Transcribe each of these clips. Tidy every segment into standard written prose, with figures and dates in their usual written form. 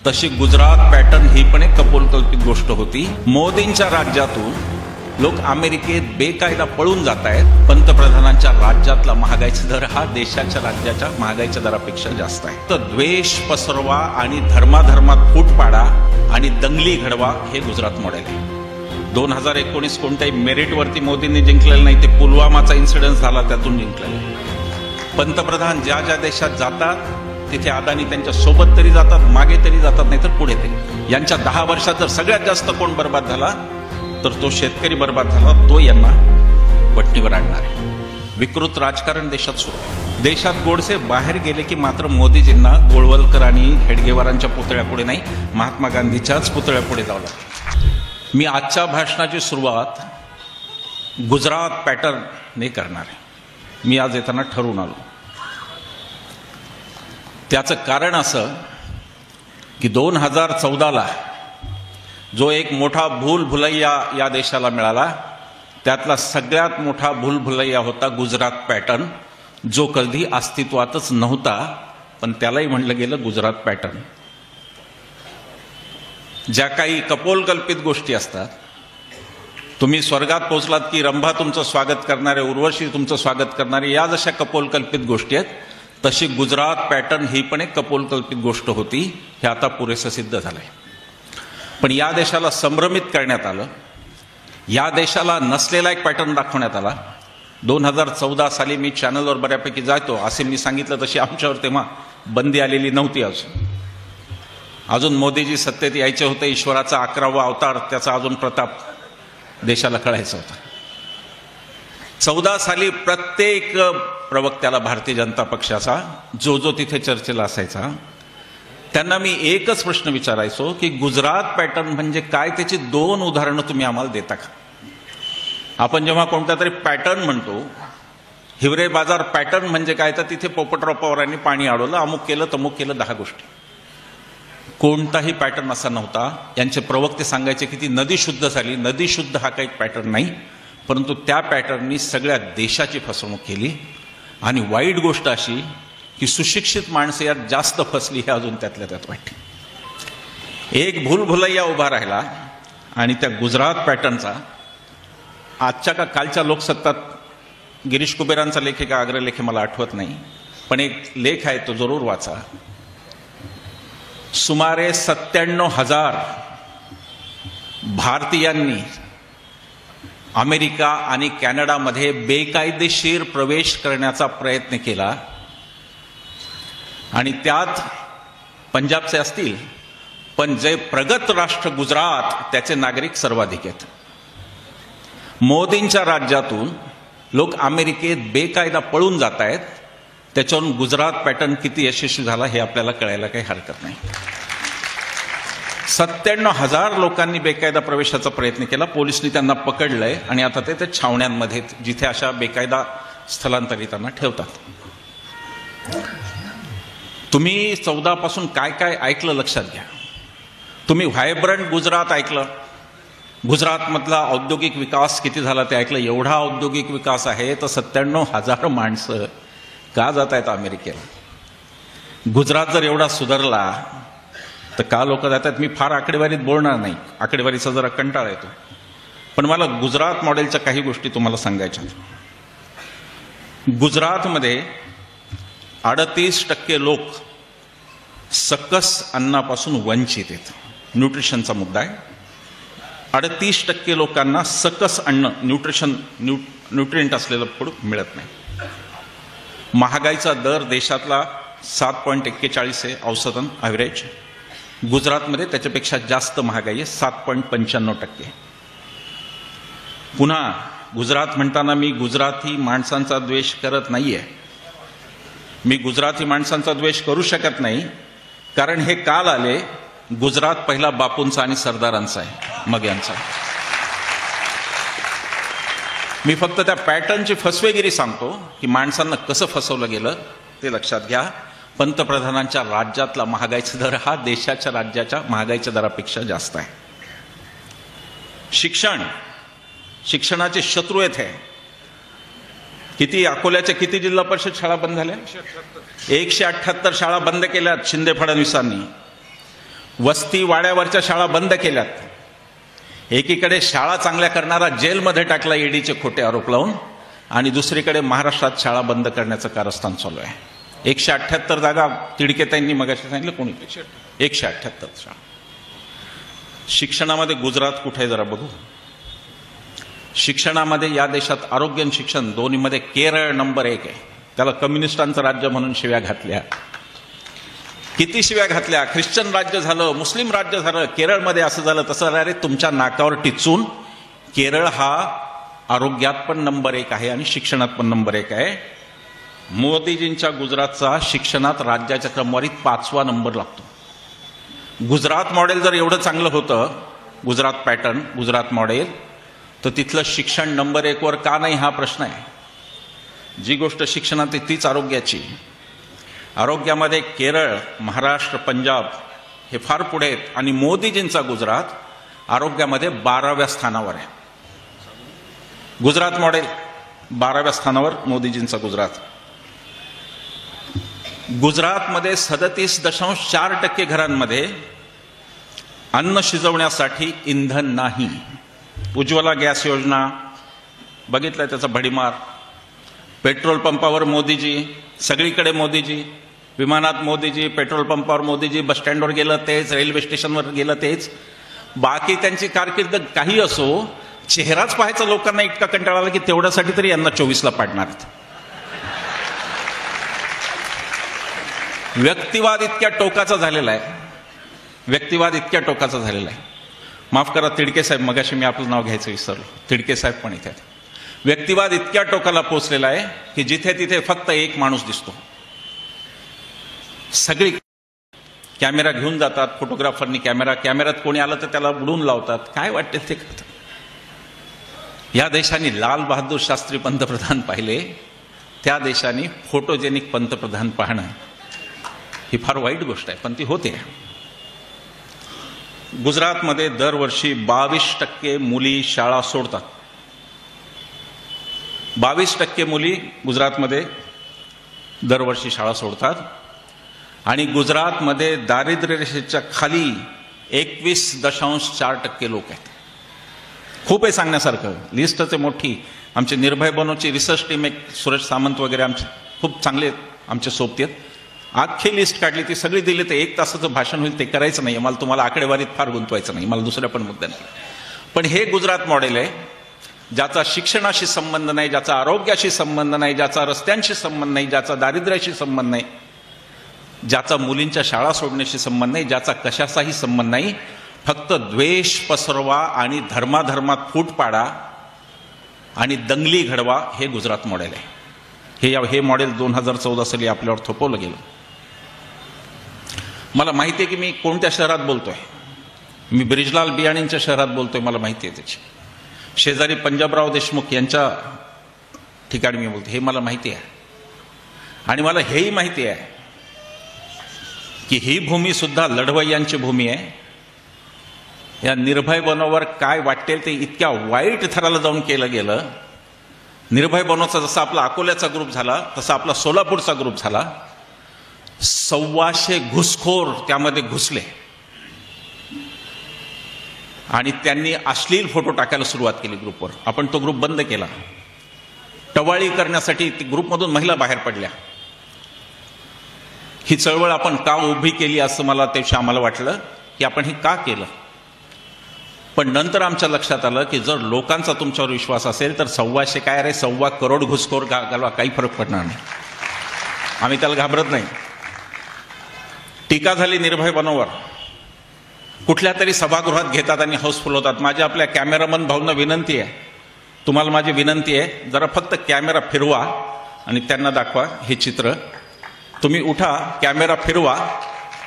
तशी गुजरात पॅटर्न ही पण एक कपोलकल्पित गोष्ट होती। मोदींच्या राज्यातून लोक अमेरिकेत बेकायदा पळून जात आहेत। पंतप्रधानांच्या राज्यातला महागाईचा दर हा देशाच्या राज्याच्या महागाईच्या दरापेक्षा जास्त आहे। तर द्वेष पसरवा आणि धर्माधर्मात फूट पाडा आणि दंगली घडवा हे गुजरात मॉडेल आहे। 2019 कोणत्याही मेरिटवरती मोदींनी जिंकलेलं नाही, ते पुलवामाचा इन्सिडेंट झाला त्यातून जिंकलेलं। पंतप्रधान ज्या ज्या देशात जातात तिथे अदानी त्यांच्या सोबत तरी जातात, मागे तरी जातात, नाही तर पुढे तरी। यांच्या 10 वर्षात जर सगळ्यात जास्त कोण बर्बाद झाला तर तो शेतकरी बर्बाद झाला, तो यांना वटणीवर आणणार आहे। विकृत राजकारण देशात सुरू आहे। देशात गोडसे बाहेर गेले की मात्र मोदीजींना गोळवलकर आणि हेडगेवारांच्या पुतळ्यापुढे नाही, महात्मा गांधीच्याच पुतळ्यापुढे जावं लागतं। मी आजच्या भाषणाची सुरुवात गुजरात पॅटर्नने करणार आहे। मी आज येताना ठरवून आलो। त्याचं कारण असं की 2014ला जो एक मोठा भूलभुलैया या देशाला मिळाला, त्यातला सगळ्यात मोठा भूलभुलैया होता गुजरात पॅटर्न, जो कधी अस्तित्वातच नव्हता, पण त्यालाही म्हणलं गेलं गुजरात पॅटर्न। ज्या काही कपोलकल्पित गोष्टी असतात, तुम्ही स्वर्गात पोहोचलात की रंभा तुमचं स्वागत करणारे, उर्वशी तुमचं स्वागत करणारे, या जशा कपोलकल्पित गोष्टी आहेत, तशी गुजरात पॅटर्न ही पण एक कपोलकल्पित गोष्ट होती। हे आता पुरेसं सिद्ध झालंय। पण या देशाला संभ्रमित करण्यात आलं, या देशाला नसलेला एक पॅटर्न दाखवण्यात आला। 2014 साली मी चॅनलवर बऱ्यापैकी जायचो, असे मी सांगितलं तशी आमच्यावर तेव्हा बंदी आलेली नव्हती। अजून मोदीजी सत्तेत यायचे होते, ईश्वराचा 11वा अवतार, त्याचा अजून प्रताप देशाला कळायचा होता। 14 साली प्रत्येक प्रवक्त्याला भारतीय जनता पक्षाचा जो तिथे चर्चेला असायचा, त्यांना मी एकच प्रश्न विचारायचो की गुजरात पॅटर्न म्हणजे काय, त्याची 2 उदाहरणं तुम्ही आम्हाला देता का? आपण जेव्हा कोणता तरी पॅटर्न म्हणतो, हिवरे बाजार पॅटर्न म्हणजे काय, तर तिथे पोपटराव पवारांनी पाणी अडवलं, अमुक केलं तमुक केलं, 10 गोष्टी। कोणताही पॅटर्न असा नव्हता। यांचे प्रवक्ते सांगायचे की ती नदी शुद्ध झाली। नदी शुद्ध हा काही पॅटर्न नाही, परंतु त्या पॅटर्ननी सगळ्या देशाची फसवणूक केली। आणि वाईट गोष्ट अशी की सुशिक्षित माणसं यात जास्त फसली, हे अजून त्यातल्या त्यात वाटते। एक भूलभुलैया उभा राहिला आणि त्या गुजरात पॅटर्नचा आजच्या का कालच्या लोकसत्तात गिरीश कुबेरांचा लेख आहे का अग्रलेख आहे मला आठवत नाही, पण एक लेख आहे तो जरूर वाचा। सुमारे 97,000 भारतीयांनी अमेरिका आणि कॅनडामध्ये बेकायदेशीर प्रवेश करण्याचा प्रयत्न केला आणि त्यात पंजाबचे असतील, पण जे प्रगत राष्ट्र गुजरात त्याचे नागरिक सर्वाधिक आहेत। मोदींच्या राज्यातून लोक अमेरिकेत बेकायदा पळून जात आहेत, त्याच्यावरून गुजरात पॅटर्न किती यशस्वी झाला हे आपल्याला कळायला काही हरकत नाही। 97,000 लोकांनी बेकायदा प्रवेशाचा प्रयत्न केला, पोलिसांनी त्यांना पकडलंय आणि आता ते छावण्यांमध्ये जिथे अशा बेकायदा स्थलांतरितांना ठेवतात। तुम्ही 14 पासून काय काय ऐकलं लक्षात घ्या। तुम्ही व्हायब्रंट गुजरात ऐकलं, गुजरातमधला औद्योगिक विकास किती झाला ते ऐकलं। एवढा औद्योगिक विकास आहे तर 97,000 माणसं का जात आहेत अमेरिकेला? गुजरात जर एवढा सुधारला तर का लोक जातात? मी फार आकडेवारीत बोलणार नाही, आकडेवारीचा जरा कंटाळा येतो, पण मला गुजरात मॉडेलच्या काही गोष्टी तुम्हाला सांगायच्या। गुजरातमध्ये 38% लोक सकस अन्नापासून वंचित आहेत। न्यूट्रिशनचा मुद्दा आहे। 38% लोकांना सकस अन्न, न्यूट्रिएंट असलेलं फूड मिळत नाही। महागाईचा दर देशातला 7.41 आहे औसतन ॲव्हरेज। गुजरातमध्ये त्याच्यापेक्षा जास्त महागाई आहे, 7.95%। पुन्हा गुजरात म्हणताना मी गुजराती माणसांचा द्वेष करत नाहीये। मी गुजराती माणसांचा द्वेष करू शकत नाही, कारण हे काल आले, गुजरात पहिला बापूंचा आणि सरदारांचा आहे, मग यांचा। मी फक्त त्या पॅटर्नची फसवेगिरी सांगतो की माणसांना कसं फसवलं गेलं ते लक्षात घ्या। पंतप्रधानांच्या राज्यातला महागाईचा दर हा देशाच्या राज्याच्या महागाईच्या दरापेक्षा जास्त आहे। शिक्षणाचे शत्रू आहेत हे। किती अकोल्याच्या किती जिल्हा परिषद शाळा बंद झाल्या? 178 शाळा बंद केल्यात शिंदे फडणवीसांनी। वस्ती वाड्यावरच्या शाळा बंद केल्यात. एकीकडे शाळा चांगल्या करणारा जेलमध्ये टाकला ईडीचे खोटे आरोप लावून, आणि महाराष्ट्रात शाळा बंद करण्याचं कारस्थान चालू आहे. 178 जागा तिडकेतांनी मगाशी सांगितलं, कोणी 178 शाळा. शिक्षणामध्ये गुजरात कुठे आहे जरा बघू. शिक्षणामध्ये या देशात आरोग्य आणि शिक्षण दोन्हीमध्ये केरळ नंबर 1 आहे. त्याला कम्युनिस्टांचं राज्य म्हणून शिव्या घातल्या. किती शिव्या घातल्या. ख्रिश्चन राज्य झालं, मुस्लिम राज्य झालं, केरळमध्ये असं झालं तसं झालं. अरे तुमच्या नाकावर टिचून केरळ हा आरोग्यात पण नंबर 1 आहे आणि शिक्षणात पण नंबर 1 आहे. मोदीजींच्या गुजरातचा शिक्षणात राज्याच्या क्रमवारीत 5वा नंबर लागतो. गुजरात मॉडेल जर एवढं चांगलं होतं, गुजरात पॅटर्न, गुजरात मॉडेल, तर तिथलं शिक्षण नंबर 1 वर का नाही हा प्रश्न आहे. जी गोष्ट शिक्षणात आहे तीच आरोग्याची. आरोग्यामध्ये केरळ, महाराष्ट्र, पंजाब हे फार पुढे आहेत, आणि मोदीजींचा गुजरात आरोग्यामध्ये 12व्या स्थानावर आहे. गुजरात मॉडेल 12व्या स्थानावर मोदीजींचा गुजरात. गुजरातमध्ये 37.4% घरांमध्ये अन्न शिजवण्यासाठी इंधन नाही. उज्ज्वला गॅस योजना बघितलंय, त्याचा भडीमार. पेट्रोल पंपावर मोदीजी, सगळीकडे मोदीजी, विमानात मोदीजी, पेट्रोल पंपावर मोदीजी, बस स्टँडवर गेलं तेच, रेल्वे स्टेशनवर गेलं तेच. बाकी त्यांची कारकीर्द काही असो, चेहराच पाहायचा लोकांना इतका कंटाळा आला की तेवढ्यासाठी तरी यांना 24ला पाडणार. व्यक्तिवाद इतक्या टोकाचा झालेला आहे, व्यक्तिवाद इतक्या टोकाचा झालेला आहे. माफ करा तिडके साहेब, मगाशी मी आपलं नाव घ्यायचं विसरलो. तिडके साहेब पण इथे. व्यक्तिवाद इतक्या टोकाला पोहोचलेला आहे की जिथे तिथे फक्त एक माणूस दिसतो. सगळी कॅमेरा घेऊन जातात, फोटोग्राफरनी कॅमेऱ्यात कोणी आलं तर त्याला बुडून लावतात. काय वाटते ते करतात. या देशाने लाल बहादूर शास्त्री पंतप्रधान पाहिले, त्या देशाने फोटोजेनिक पंतप्रधान पाहणं ही फार वाईट गोष्ट आहे, पण ती होते. गुजरातमध्ये दरवर्षी 22% मुली शाळा सोडतात. 22% मुली गुजरातमध्ये दरवर्षी शाळा सोडतात. आणि गुजरातमध्ये दारिद्र्य रेषेच्या खाली 21.4% लोक आहेत. खूप आहे सांगण्यासारखं, लिस्टच आहे मोठी. आमचे निर्भय बनोची रिसर्च टीम, एक सुरेश सामंत वगैरे आमचे खूप चांगले आमचे सोबती आहेत. अख्खी लिस्ट काढली, ती सगळी दिली तर 1 तासाचं भाषण होईल. ते करायचं नाही मला, तुम्हाला आकडेवारीत फार गुंतवायचं नाही मला, दुसऱ्या पण मुद्द्यांना. पण हे गुजरात मॉडेल आहे ज्याचा शिक्षणाशी संबंध नाही, ज्याचा आरोग्याशी संबंध नाही, ज्याचा रस्त्यांशी संबंध नाही, ज्याचा दारिद्र्याशी संबंध नाही, ज्याचा मुलींच्या शाळा सोडण्याशी संबंध नाही, ज्याचा कशाचाही संबंध नाही. फक्त द्वेष पसरवा आणि धर्माधर्मात फूट पाडा आणि दंगली घडवा, हे गुजरात मॉडेल आहे. हे मॉडेल 2014 साली आपल्यावर थोपवलं गेलं. मला माहिती आहे की मी कोणत्या शहरात बोलतोय. मी ब्रिजलाल बियाणींच्या शहरात बोलतोय, मला माहिती आहे त्याची. शेजारी पंजाबराव देशमुख यांच्या ठिकाणी मी बोलतो, हे मला माहिती आहे. आणि मला हेही माहिती आहे की ही भूमी सुद्धा लढवय्यांची भूमी आहे. या निर्भय बनोवर काय वाटेल ते इतक्या वाईट थराला जाऊन केलं गेलं. निर्भय बनोचा जसा आपला अकोल्याचा ग्रुप झाला, तसा आपला सोलापूरचा ग्रुप झाला. 125 घुसखोर त्यामध्ये घुसले आणि त्यांनी अश्लील फोटो टाकायला सुरुवात केली ग्रुपवर. आपण तो ग्रुप बंद केला. टवाळी करण्यासाठी ग्रुपमधून महिला बाहेर पडल्या. ही चळवळ आपण का उभी केली असं मला त्याविषयी आम्हाला वाटलं की आपण हे का केलं. पण नंतर आमच्या लक्षात आलं की जर लोकांचा तुमच्यावर विश्वास असेल तर 125 काय रे 1.25 करोड घुसखोर घालवा, काही फरक पडणार नाही. आम्ही त्याला घाबरत नाही. टीका झाली निर्भय बनोवर, कुठल्या तरी सभागृहात घेतात आणि हाऊसफुल होतात. माझी आपल्या कॅमेरामन भाऊंना विनंती आहे, तुम्हाला माझी विनंती आहे, जरा फक्त कॅमेरा फिरवा आणि त्यांना दाखवा हे चित्र. तुम्ही उठा, कॅमेरा फिरवा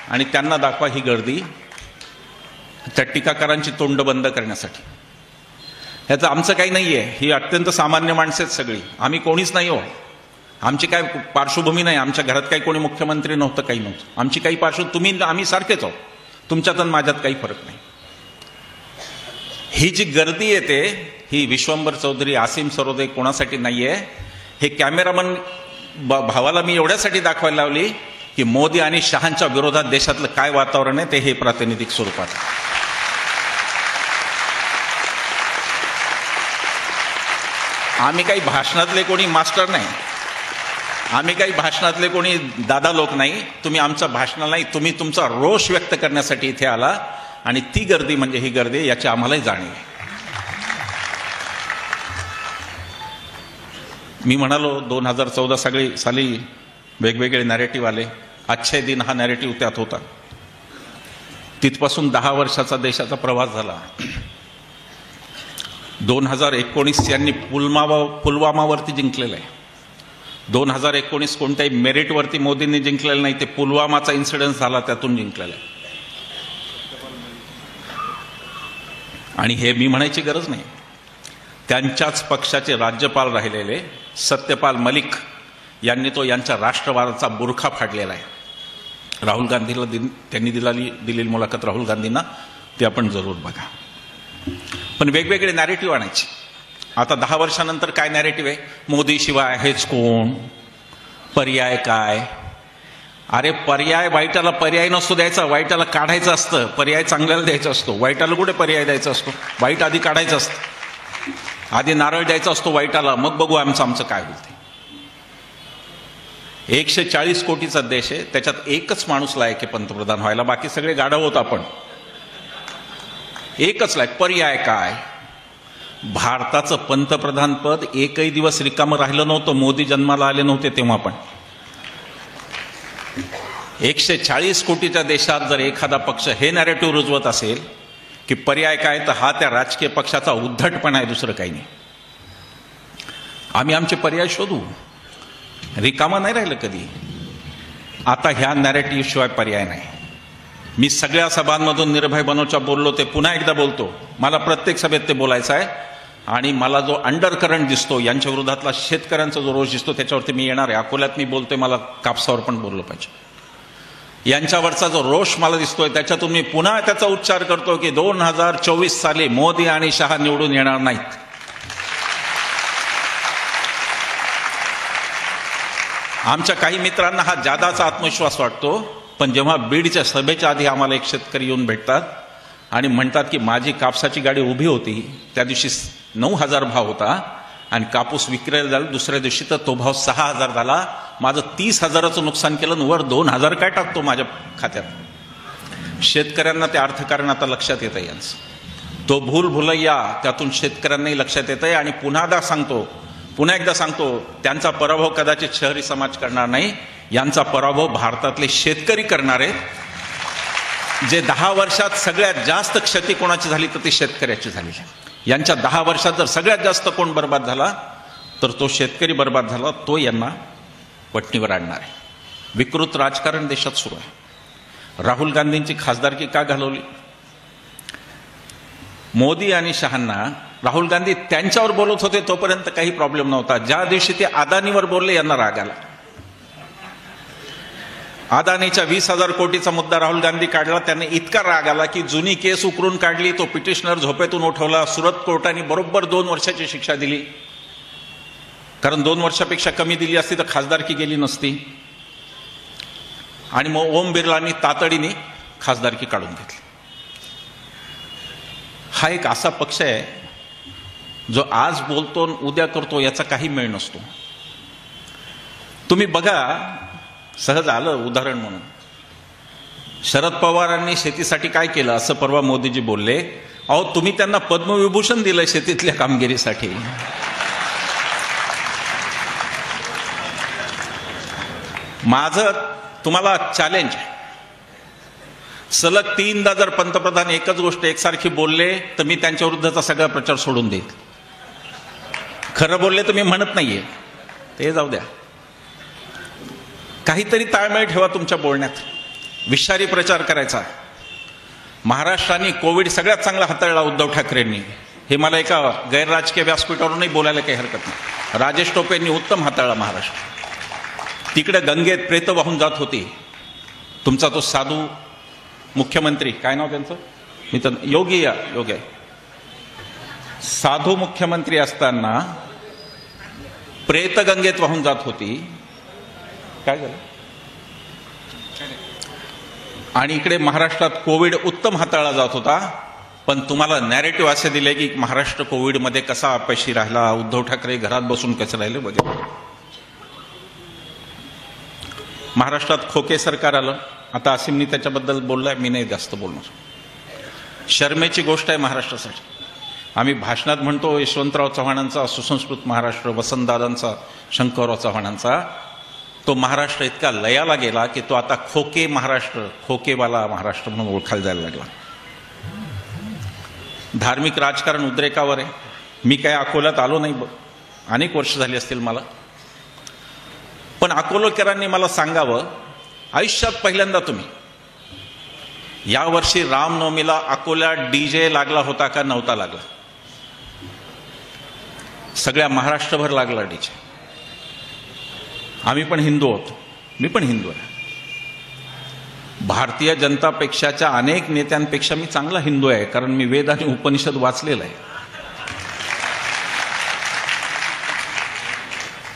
आणि त्यांना दाखवा ही गर्दी, त्या टीकाकारांची तोंड बंद करण्यासाठी. ह्याचं आमचं काही नाही आहे. ही अत्यंत सामान्य माणसं आहेत सगळी. आम्ही कोणीच नाही हो. आमची काय पार्श्वभूमी नाही. आमच्या घरात काही कोणी मुख्यमंत्री नव्हतं, काही नव्हतं. आमची काही तुम्ही आम्ही सारखेच आहोत. तुमच्यात आणि माझ्यात काही फरक नाही. ही जी गर्दी येते ही विश्वंभर चौधरी, आसिम सरोदे कोणासाठी नाहीये. हे कॅमेरामन भावाला मी एवढ्यासाठी दाखवायला लावली की मोदी आणि शहांच्या विरोधात देशातलं काय वातावरण आहे ते हे प्रातिनिधिक स्वरूपात. आम्ही काही भाषणातले कोणी मास्टर नाही, आम्ही काही भाषणातले कोणी दादा लोक नाही. तुम्ही आमच्या भाषणाला नाही, तुम्ही तुमचा रोष व्यक्त करण्यासाठी इथे आला आणि ती गर्दी म्हणजे ही गर्दी याची आम्हालाही जाणीव आहे. मी म्हणालो 2014 साली वेगवेगळे नॅरेटिव्ह आले. अच्छे दिन हा नॅरेटिव्ह त्यात होता. तिथपासून 10 वर्षाचा देशाचा प्रवास झाला. 2019 यांनी पुलवामावरती जिंकलेलं आहे. 2019 कोणत्याही मेरिटवरती मोदींनी जिंकलेलं नाही, ते पुलवामाचा इन्सिडेंट झाला त्यातून जिंकलेलं आहे. आणि हे मी म्हणायची गरज नाही, त्यांच्याच पक्षाचे राज्यपाल राहिलेले सत्यपाल मलिक यांनी तो यांच्या राष्ट्रवादाचा बुरखा फाडलेला आहे. राहुल गांधीला त्यांनी दिलेली मुलाखत राहुल गांधींना ते आपण जरूर बघा. पण वेगवेगळे नॅरेटिव्ह आणायचे. आता 10 वर्षानंतर काय नॅरेटिव्ह आहे? मोदी शिवाय हेच कोण, पर्याय काय? अरे पर्याय, वाईटाला पर्याय नसतो द्यायचा, वाईटाला काढायचं असतं. पर्याय चांगल्याला द्यायचा असतो, वाईटाला कुठे पर्याय द्यायचा असतो? वाईट आधी काढायचं असतं, आधी नारळ द्यायचा असतो वाईटाला, मग बघू आमचं काय होते. 140 कोटीचा देश आहे, त्याच्यात एकच माणूस लायक आहे पंतप्रधान व्हायला, बाकी सगळे गाढव होत आपण. एकच लायक. पर्याय काय? भारताचं पंतप्रधान पद एकही दिवस रिकामं राहिलं नव्हतं. मोदी जन्माला आले नव्हते तेव्हा पण. 140 कोटीच्या देशात जर एखादा पक्ष हे नॅरेटिव्ह रुजवत असेल की पर्याय काय, तर हा त्या राजकीय पक्षाचा उद्धटपणा आहे, दुसरं काही नाही. आम्ही आमचे पर्याय शोधू, रिकामा नाही राहिलं कधी. आता ह्या नॅरेटिव्ह शिवाय पर्याय नाही. मी सगळ्या सभांमधून निर्भय बनवच्या बोललो, ते पुन्हा एकदा बोलतो. मला प्रत्येक सभेत ते बोलायचं आहे. आणि मला जो अंडर करंट दिसतो, यांच्या विरोधातला शेतकऱ्यांचा जो रोष दिसतो, त्याच्यावरती मी येणार आहे. अकोल्यात मी बोलतोय, मला कापसावर पण बोललं पाहिजे. यांच्यावरचा जो रोष मला दिसतोय, त्याच्यातून मी पुन्हा त्याचा उच्चार करतो की 2024 साली मोदी आणि शहा निवडून येणार नाहीत. आमच्या काही मित्रांना हा जादाचा आत्मविश्वास वाटतो, पण जेव्हा बीडच्या सभेच्या आधी आम्हाला एक शेतकरी येऊन भेटतात आणि म्हणतात की माझी कापसाची गाडी उभी होती, त्या दिवशी 9,000 भाव होता आणि कापूस विक्रीला झाला, दुसऱ्या दिवशी तर तो भाव 6,000 झाला. माझं 30,000चं नुकसान केलं, वर 2,000 काय टाकतो माझ्या खात्यात. शेतकऱ्यांना ते अर्थकारण आता लक्षात येतं यांचं. तो भूलभुलैया त्यातून शेतकऱ्यांनाही लक्षात येतंय. आणि पुन्हा एकदा सांगतो, त्यांचा पराभव कदाचित शहरी समाज करणार नाही, यांचा पराभव भारतातले शेतकरी करणार आहेत. जे 10 वर्षात सगळ्यात जास्त क्षती कोणाची झाली, तर ती शेतकऱ्याची झाली. यांच्या 10 वर्षात जर सगळ्यात जास्त कोण बर्बाद झाला, तर तो शेतकरी बर्बाद झाला. तो यांना वटणीवर आणणार आहे. विकृत राजकारण देशात सुरू आहे. राहुल गांधींची खासदारकी का घालवली? मोदी आणि शहांना, राहुल गांधी त्यांच्यावर बोलत होते तोपर्यंत काही प्रॉब्लेम नव्हता. ज्या दिवशी ते अदानीवर बोलले, यांना राग आला. अदानीच्या 20,000 कोटीचा मुद्दा राहुल गांधी काढला, त्यांनी इतका राग आला की जुनी केस उकरून काढली. तो पिटिशनर झोपेतून उठवला. सुरत कोर्टाने बरोबर 2 वर्षाची शिक्षा दिली, कारण 2 वर्षापेक्षा कमी दिली असती तर खासदारकी गेली नसती. आणि मग ओम बिर्लांनी तातडीने खासदारकी काढून घेतली. हा एक असा पक्ष आहे जो आज बोलतो उद्या करतो, याचा काही मेळ नसतो. तुम्ही बघा, सहज आलं उदाहरण म्हणून, शरद पवारांनी शेतीसाठी काय केलं असं परवा मोदीजी बोलले. अहो, तुम्ही त्यांना पद्मविभूषण दिलं शेतीतल्या कामगिरीसाठी. माझं तुम्हाला चॅलेंज आहे, सलग 3दा जर पंतप्रधान एकच गोष्ट एकसारखी बोलले तर मी त्यांच्या विरुद्धचा सगळा प्रचार सोडून देईल. खरं बोलले तर मी म्हणत नाहीये, ते जाऊ द्या. काहीतरी ताळमेळ ठेवा तुमच्या बोलण्यात. विषारी प्रचार करायचा. महाराष्ट्राने कोविड सगळ्यात चांगला हाताळला उद्धव ठाकरेंनी, हे मला एका गैरराजकीय व्यासपीठावरूनही बोलायला काही हरकत नाही. राजेश टोपेंनी उत्तम हाताळला महाराष्ट्र. तिकडे गंगेत प्रेत वाहून जात होती. तुमचा तो साधू मुख्यमंत्री, काय नाव त्यांचं, मी तर योगी आहे, साधू मुख्यमंत्री असताना प्रेत गंगेत वाहून जात होती. काय झालं? आणि इकडे महाराष्ट्रात कोविड उत्तम हाताळला जात होता, पण तुम्हाला नॅरेटिव्ह असे दिले की महाराष्ट्र कोविडमध्ये कसा अपयशी राहिला, उद्धव ठाकरे घरात बसून कसे राहिले वगैरे. महाराष्ट्रात खोके सरकार आलं. आता असीमनी त्याच्याबद्दल बोललाय, मी नाही जास्त बोलणार. शर्मेची गोष्ट आहे महाराष्ट्रासाठी. आम्ही भाषणात म्हणतो यशवंतराव चव्हाणांचा सुसंस्कृत महाराष्ट्र, वसंतदादांचा, शंकरराव चव्हाणांचा. तो महाराष्ट्र इतका लयाला गेला की तो आता खोके महाराष्ट्र, खोकेवाला महाराष्ट्र म्हणून ओळखायला जायला लागला. धार्मिक राजकारण उद्रेकावर आहे. मी काय अकोल्यात आलो नाही, अनेक वर्ष झाली असतील मला, पण अकोलकरांनी मला सांगावं, आयुष्यात पहिल्यांदा तुम्ही यावर्षी रामनवमीला अकोल्यात डीजे लागला होता का नव्हता लागला? सगळ्या महाराष्ट्रभर लागला डीजे. आम्ही पण हिंदू होतो, मी पण हिंदू आहे. भारतीय जनता पक्षाच्या अनेक नेत्यांपेक्षा मी चांगला हिंदू आहे, कारण मी वेद आणि उपनिषद वाचलेलं आहे.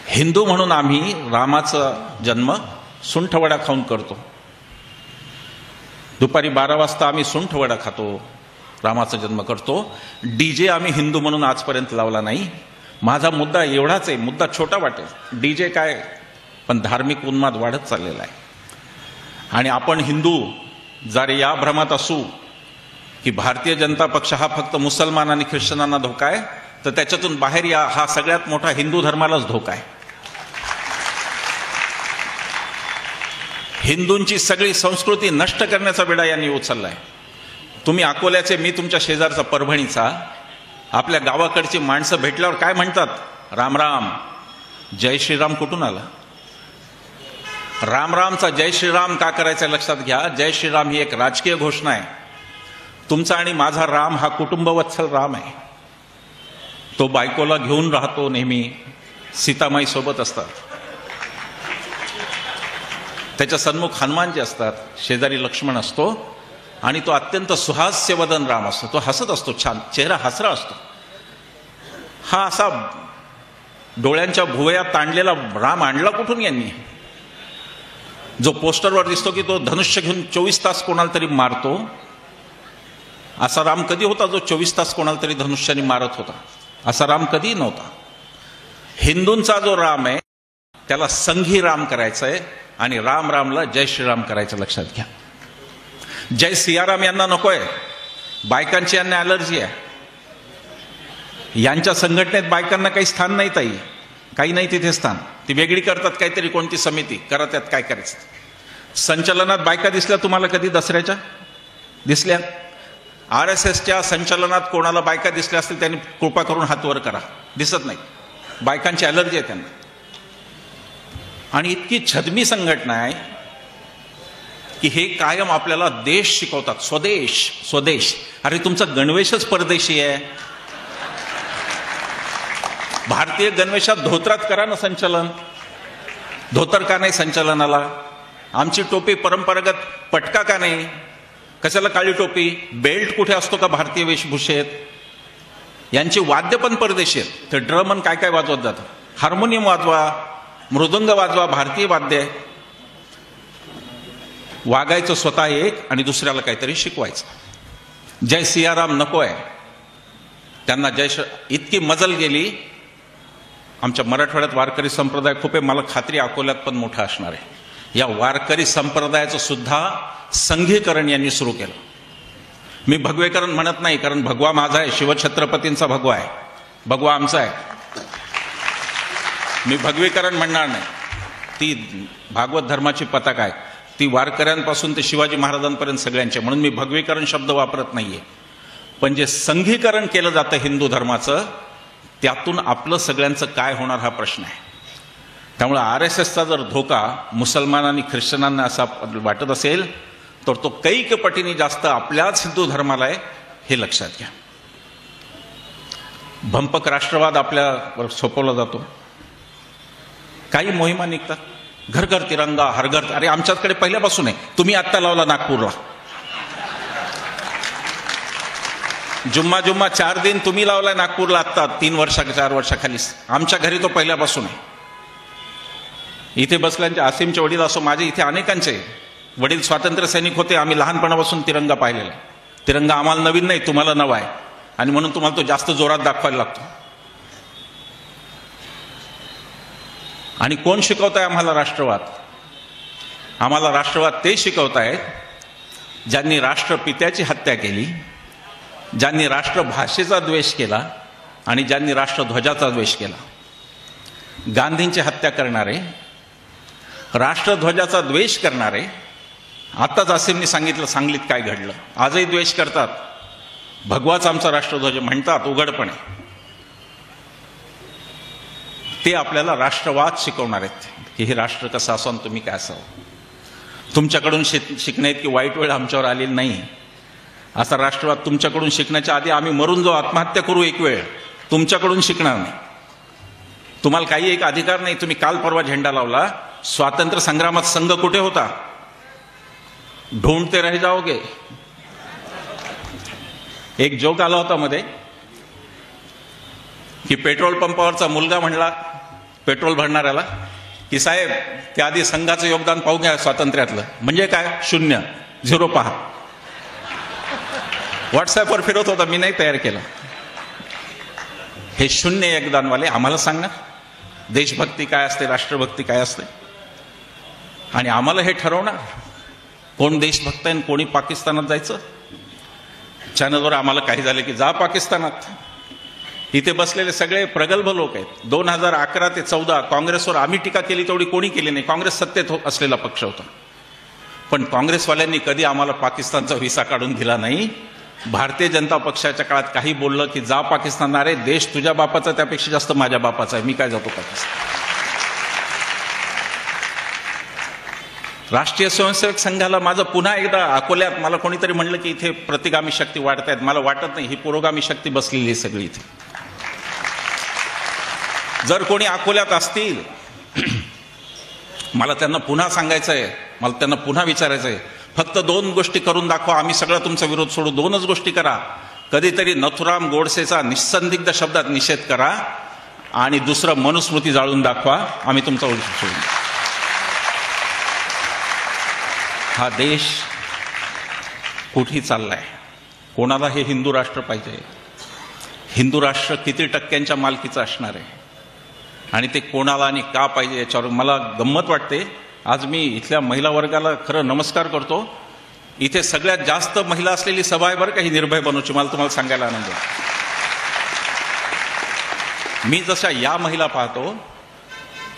हिंदू म्हणून आम्ही रामाचा जन्म सुंठवडा खाऊन करतो. दुपारी 12 वाजता आम्ही सुंठवडा खातो, रामाचा जन्म करतो. डीजे आम्ही हिंदू म्हणून आजपर्यंत लावला नाही. माझा मुद्दा एवढाच आहे, मुद्दा छोटा वाटेल, डीजे काय, पण धार्मिक उन्माद वाढत चाललेला आहे. आणि आपण हिंदू जर या भ्रमात असू की भारतीय जनता पक्ष हा फक्त मुसलमान आणि ख्रिश्चनांना धोका आहे, तर त्याच्यातून बाहेर या, हा सगळ्यात मोठा हिंदू धर्मालाच धोका आहे. हिंदूंची सगळी संस्कृती नष्ट करण्याचा वेढा यांनी उचललाय. तुम्ही अकोल्याचे, मी तुमच्या शेजारचा परभणीचा, आपल्या गावाकडची माणसं भेटल्यावर काय म्हणतात? राम राम. जय श्रीराम कुठून आला? राम रामचा जय श्रीराम का करायचा लक्षात घ्या. जय श्रीराम ही एक राजकीय घोषणा आहे. तुमचा आणि माझा राम हा कुटुंबवत्सल राम आहे. तो बायकोला घेऊन राहतो, नेहमी सीतामाई सोबत असतात, त्याच्या सन्मुख हनुमानजी असतात, शेजारी लक्ष्मण असतो, आणि तो अत्यंत सुहास्यवदन राम असतो. तो हसत असतो, छान चेहरा हसरा असतो. हा असा डोळ्यांच्या भुवया ताणलेला राम आणला कुठून यांनी? जो पोस्टरवर दिसतो की तो धनुष्य घेऊन 24 तास कोणाला तरी मारतो, असा राम कधी होता जो 24 तास कोणाला तरी धनुष्याने मारत होता? असा राम कधी नव्हता. हिंदूंचा जो राम आहे त्याला संघी राम करायचा आहे, आणि राम रामला जय श्रीराम करायचं, लक्षात घ्या. जय सियाराम यांना नकोय. बायकांची यांना ॲलर्जी आहे. यांच्या संघटनेत बायकांना काही स्थान नाही ताई, काही नाही तिथे स्थान. ती वेगळी करतात काहीतरी, कोणती समिती करा, त्यात काय करायचं. संचलनात बायका दिसल्या तुम्हाला कधी? दसऱ्याच्या दिसल्या? RSSच्या संचलनात कोणाला बायका दिसल्या असतील त्यांनी कृपा करून हात वर करा. दिसत नाही. बायकांची ॲलर्जी आहे त्यांना. आणि इतकी छद्मी संघटना आहे की हे कायम आपल्याला देश शिकवतात, स्वदेश स्वदेश. अरे तुमचा गणवेशच परदेशी आहे. भारतीय गणवेशात धोत्रात करा ना संचलन. धोतर का नाही संचलनाला? आमची टोपी परंपरागत पटका का नाही? कशाला काळी टोपी? बेल्ट कुठे असतो का भारतीय वेशभूषेत? यांची वाद्य पण परदेशी आहेत. तर ड्रम काय काय वाजवत जातात. हार्मोनियम वाजवा, मृदंग वाजवा, भारतीय वाद्य आहे. वागायचं स्वतः एक आणि दुसऱ्याला काहीतरी शिकवायचं. जय सियाराम नको आहे त्यांना. इतकी मजल गेली. आमच्या मराठवाड्यात वारकरी संप्रदाय खूप आहे, मला खात्री अकोल्यात पण मोठा असणार आहे. या वारकरी संप्रदायाचं सुद्धा संघीकरण यांनी सुरू केलं. मी भगवेकरण म्हणत नाही, कारण भगवा माझा आहे, शिवछत्रपतींचा भगवा आहे, भगवा आमचा आहे. मी भगवीकरण म्हणणार नाही. ती भागवत धर्माची पताका आहे, ती वारकऱ्यांपासून ते शिवाजी महाराजांपर्यंत सगळ्यांचे, म्हणून मी भगवीकरण शब्द वापरत नाहीये. पण जे संघीकरण केलं जातं हिंदू धर्माचं, त्यातून आपलं सगळ्यांचं काय होणार हा प्रश्न आहे. त्यामुळे RSSचा जर धोका मुसलमान आणि ख्रिश्चनांना असा वाटत असेल, तर तो कैक पटीने जास्त आपल्याच हिंदू धर्माला आहे, हे लक्षात घ्या. भंपक राष्ट्रवाद आपल्यावर सोपवला जातो. काही मोहिमा निघतात, घर घर तिरंगा, हर घर. अरे आमच्याकडे पहिल्यापासून आहे. तुम्ही आत्ता लावला नागपूरला. जुम्मा 4 दिन तुम्ही लावलाय नागपूरला आत्ता 4 वर्षाखाली. आमच्या घरी तो पहिल्यापासून आहे. इथे बसल्यांचे असीमचे वडील असो, माझे इथे अनेकांचे वडील स्वातंत्र्य सैनिक होते, आम्ही लहानपणापासून तिरंगा पाहिलेला आहे. तिरंगा आम्हाला नवीन नाही, तुम्हाला नवा आहे, आणि म्हणून तुम्हाला तो जास्त जोरात दाखवायला लागतो. आणि कोण शिकवताय आम्हाला राष्ट्रवाद? आम्हाला राष्ट्रवाद ते शिकवतायत ज्यांनी राष्ट्रपित्याची हत्या केली, ज्यांनी राष्ट्रभाषेचा द्वेष केला आणि ज्यांनी राष्ट्रध्वजाचा द्वेष केला. गांधींची हत्या करणारे, राष्ट्रध्वजाचा द्वेष करणारे, आत्ताच असेंनी सांगितलं सांगलीत काय घडलं, आजही द्वेष करतात. भगवाच आमचा राष्ट्रध्वज म्हणतात उघडपणे. ते आपल्याला राष्ट्रवाद शिकवणार आहेत की हे राष्ट्र कसं असावं, तुम्ही काय असावं. तुमच्याकडून शिकण्यात की वाईट वेळ आमच्यावर आलेली नाही. असा राष्ट्रवाद तुमच्याकडून शिकण्याच्या आधी आम्ही मरून जाऊ, आत्महत्या करू एक वेळ, तुमच्याकडून शिकणार नाही. तुम्हाला काही एक अधिकार नाही. तुम्ही काल परवा झेंडा लावला, स्वातंत्र्य संग्रामात संघ कुठे होता? ढूंढते रह जाओगे. एक जोक आला होता मध्ये की पेट्रोल पंपावरचा मुलगा म्हणला पेट्रोल भरणाऱ्याला की साहेब त्याआधी संघाचं योगदान पाहू घ्या स्वातंत्र्यातलं. म्हणजे काय? 0, 0 पहा. व्हॉट्सअपवर फिरत होता, मी नाही तयार केलं. हे 0 योगदानवाले आम्हाला सांगणार देशभक्ती काय असते, राष्ट्रभक्ती काय असते, आणि आम्हाला हे ठरवणार कोण देशभक्त आहे, कोणी पाकिस्तानात जायचं. चॅनलवर आम्हाला काही झालं की जा पाकिस्तानात. इथे बसलेले सगळे प्रगल्भ लोक आहेत. 2011 ते 14 काँग्रेसवर आम्ही टीका केली तेवढी कोणी केली नाही. काँग्रेस सत्तेत असलेला पक्ष होता, पण काँग्रेसवाल्यांनी कधी आम्हाला पाकिस्तानचा व्हिसा काढून दिला नाही. भारतीय जनता पक्षाच्या काळात काही बोललं की जा पाकिस्तान. अरे देश तुझ्या बापाचा त्यापेक्षा जास्त माझ्या बापाचा आहे, मी काय जातो पाकिस्तान. राष्ट्रीय स्वयंसेवक संघाला माझं पुन्हा एकदा अकोल्यात मला कोणीतरी म्हणलं की इथे प्रतिगामी शक्ती वाढत आहेत. मला वाटत नाही, ही पुरोगामी शक्ती बसलेली आहे सगळी इथे. जर कोणी अकोल्यात असतील, मला त्यांना पुन्हा सांगायचं आहे, मला त्यांना पुन्हा विचारायचं आहे, फक्त 2 गोष्टी करून दाखवा, आम्ही सगळा तुमचा विरोध सोडू. 2च गोष्टी करा. कधीतरी नथुराम गोडसेचा निसंदिग्ध शब्दात निषेध करा, आणि दुसरं मनुस्मृती जाळून दाखवा, आम्ही तुमचा विरोध सोडू. हा देश कुठे चाललाय? कोणाला हे हिंदू राष्ट्र पाहिजे? हिंदू राष्ट्र किती टक्क्यांच्या मालकीचं असणार आहे आणि ते कोणाला आणि का पाहिजे याच्यावर मला गंमत वाटते. आज मी इथल्या महिला वर्गाला खरं नमस्कार करतो. इथे सगळ्यात जास्त महिला असलेली सभा आहे बरं का ही निर्भय बनवची. मला तुम्हाला सांगायला आनंद आहे. मी जशा या महिला पाहतो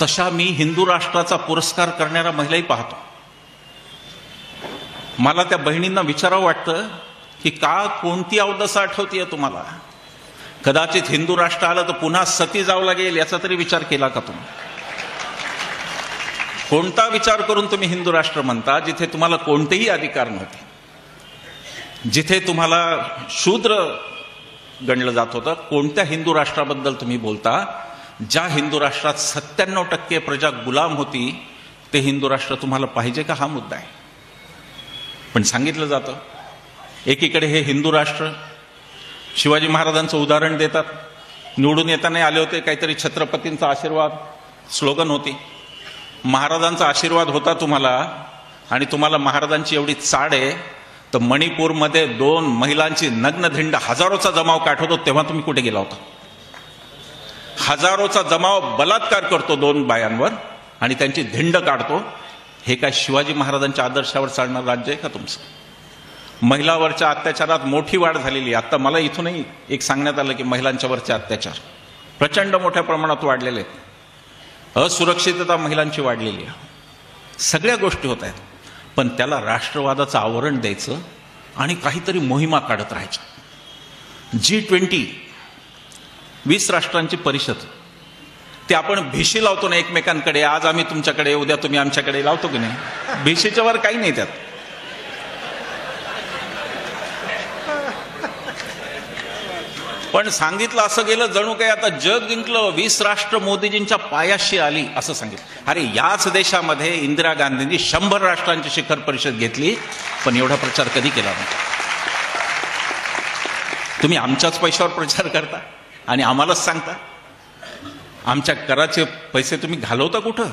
तशा मी हिंदू राष्ट्राचा पुरस्कार करणाऱ्या महिलाही पाहतो. मला त्या बहिणींना विचारावं वाटतं की का कोणती अवदसा आठवतीये तुम्हाला? कदाचित हिंदू राष्ट्र आलं तर पुन्हा सती जावं लागेल याचा तरी विचार केला का तुम्ही? कोणता विचार करून तुम्ही हिंदू राष्ट्र म्हणता जिथे तुम्हाला कोणतेही अधिकार नव्हते, जिथे तुम्हाला शूद्र गणलं जात होतं? कोणत्या हिंदू राष्ट्राबद्दल तुम्ही बोलता? ज्या हिंदू राष्ट्रात 97% प्रजा गुलाम होती ते हिंदू राष्ट्र तुम्हाला पाहिजे का? हा मुद्दा आहे. पण सांगितलं जातं एकीकडे हे हिंदू राष्ट्र शिवाजी महाराजांचं उदाहरण देतात. निवडून येताना आले होते, काहीतरी छत्रपतींचा आशीर्वाद स्लोगन होती. महाराजांचा आशीर्वाद होता तुम्हाला, आणि तुम्हाला महाराजांची एवढी चाड आहे तर मणिपूरमध्ये 2 महिलांची नग्न धिंड हजारोचा जमाव काढतो तेव्हा तुम्ही कुठे गेला होता? हजारोचा जमाव बलात्कार करतो 2 बायांवर आणि त्यांची धिंड काढतो. हे काय शिवाजी महाराजांच्या आदर्शावर चालणारं राज्य आहे का तुमचं? महिलावरच्या अत्याचारात मोठी वाढ झालेली. आता मला इथूनही एक सांगण्यात आलं की महिलांच्यावरचे अत्याचार प्रचंड मोठ्या प्रमाणात वाढलेले आहेत. असुरक्षितता महिलांची वाढलेली आहे. सगळ्या गोष्टी होत आहेत, पण त्याला राष्ट्रवादाचं आवरण द्यायचं आणि काहीतरी मोहिमा काढत राहायच्या. G20 20 राष्ट्रांची परिषद, ते आपण भिशी लावतो ना एकमेकांकडे, आज आम्ही तुमच्याकडे, उद्या तुम्ही आमच्याकडे, लावतो की नाही? भिशीच्या वर काही नाही त्यात. पण सांगितलं असं गेलं जणू काही आता जग जिंकलं, 20 राष्ट्र मोदीजींच्या पायाशी आली असं सांगितलं. अरे याच देशामध्ये इंदिरा गांधींनी 100 राष्ट्रांची शिखर परिषद घेतली, पण एवढा प्रचार कधी केला नाही. तुम्ही आमच्याच पैशावर प्रचार करता आणि आम्हालाच सांगता. आमच्या कराचे पैसे तुम्ही घालवता कुठं?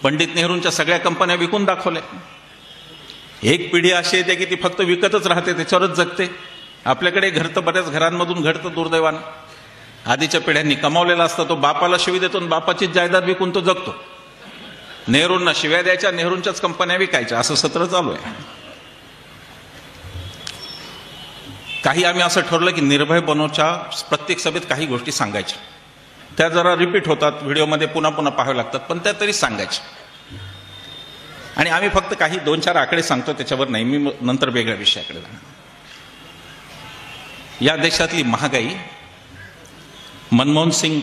पंडित नेहरूंच्या सगळ्या कंपन्या विकून दाखवल्या. एक पिढी अशी येते की ती फक्त विकतच राहते, त्याच्यावरच जगते. आपल्याकडे घर तर बऱ्याच घरांमधून घडतं दुर्दैवानं. आधीच्या पिढ्यांनी कमावलेला असता तो बापाला शिवी देतो आणि बापाचीच जायदाद विकून तो जगतो. नेहरूंना शिव्या द्यायच्या, नेहरूंच्याच कंपन्या विकायच्या, असं सत्र चालू आहे. काही आम्ही असं ठरवलं की निर्भय बनोच्या प्रत्येक सभेत काही गोष्टी सांगायच्या. त्या जरा रिपीट होतात, व्हिडिओमध्ये पुन्हा पुन्हा पाहाव्या लागतात, पण त्या तरी सांगायच्या. आणि आम्ही फक्त काही 2-4 आकडे सांगतो, त्याच्यावर नाही. मी नंतर वेगळ्या विषयाकडे जाणार. या देशातली महागाई, मनमोहन सिंग,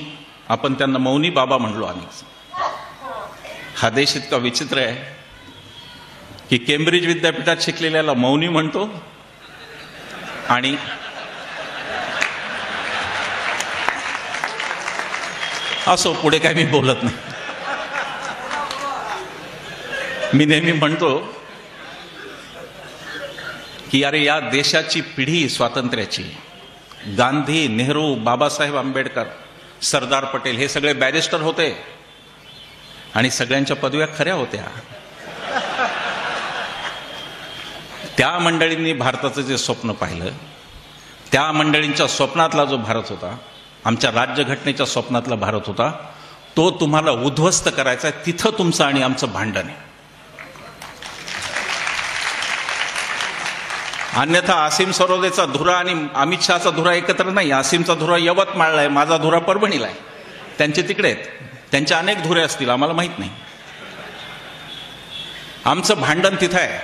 आपण त्यांना मौनी बाबा म्हणलो आम्ही. हा देश इतका विचित्र आहे की केम्ब्रिज विद्यापीठात शिकलेल्याला मौनी म्हणतो आणि असो, पुढे काय मी बोलत नाही. मी नेहमी म्हणतो की अरे या देशाची पिढी स्वातंत्र्याची, गांधी, नेहरू, बाबासाहेब आंबेडकर, सरदार पटेल हे सगळे बॅरिस्टर होते आणि सगळ्यांच्या पदव्या खऱ्या होत्या. त्या मंडळींनी भारताचं जे स्वप्न पाहिलं, त्या मंडळींच्या स्वप्नातला जो भारत होता, आमच्या राज्यघटनेच्या स्वप्नातला भारत होता, तो तुम्हाला उद्ध्वस्त करायचा आहे. तिथं तुमचं आणि आमचं भांडण आहे. अन्यथा आसिम सरोदेचा धुरा आणि अमित शहाचा धुरा एकत्र नाही. आसिमचा धुरा यवतमाळला आहे, माझा धुरा परभणीला आहे. त्यांचे तिकडे आहेत, त्यांचे अनेक धुरे असतील, आम्हाला माहित नाही. आमचं भांडण तिथं आहे.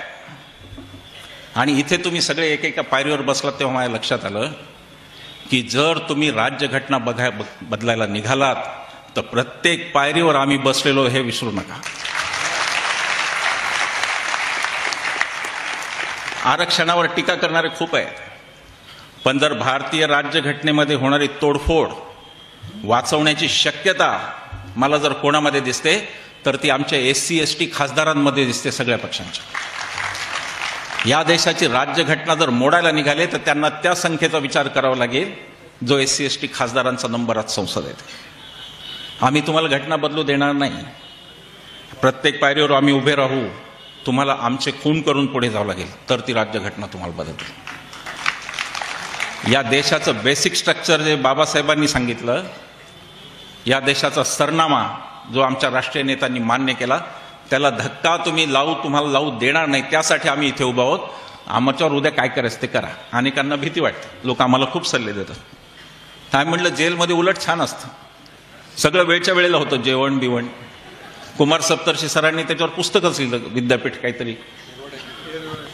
आणि इथे तुम्ही सगळे एकेका पायरीवर बसलात तेव्हा माझ्या लक्षात आलं की जर तुम्ही राज्यघटना बदलायला निघालात तर प्रत्येक पायरीवर आम्ही बसलेलो हे विसरू नका. आरक्षणावर टीका करणारे खूप आहेत, पण जर भारतीय राज्यघटनेमध्ये होणारी तोडफोड वाचवण्याची शक्यता मला जर कोणामध्ये दिसते तर ती आमच्या SC ST खासदारांमध्ये दिसते, सगळ्या पक्षांच्या. या देशाची राज्यघटना जर मोडायला निघाले तर त्यांना त्या संख्येचा विचार करावा लागेल जो SC ST खासदारांचा नंबर आज संसदेत. आम्ही तुम्हाला घटना बदलू देणार नाही. प्रत्येक पायरीवर आम्ही उभे राहू. तुम्हाला आमचे खून करून पुढे जावं लागेल तर ती राज्यघटना तुम्हाला बदलते. या देशाचं बेसिक स्ट्रक्चर जे बाबासाहेबांनी सांगितलं, या देशाचा सरनामा जो आमच्या राष्ट्रीय नेत्यांनी मान्य केला, त्याला धक्का तुम्हाला लावू देणार नाही. त्यासाठी आम्ही इथे उभा आहोत. आमच्यावर उद्या काय करायचं ते करा. अनेकांना भीती वाटते, लोक आम्हाला खूप सल्ले देतात. काय म्हटलं, जेलमध्ये उलट छान असतं, सगळं वेळच्या वेळेला होतं, जेवण बिवण. कुमार सप्तर्षी सरांनी त्याच्यावर पुस्तकच लिहिलं, विद्यापीठ काहीतरी,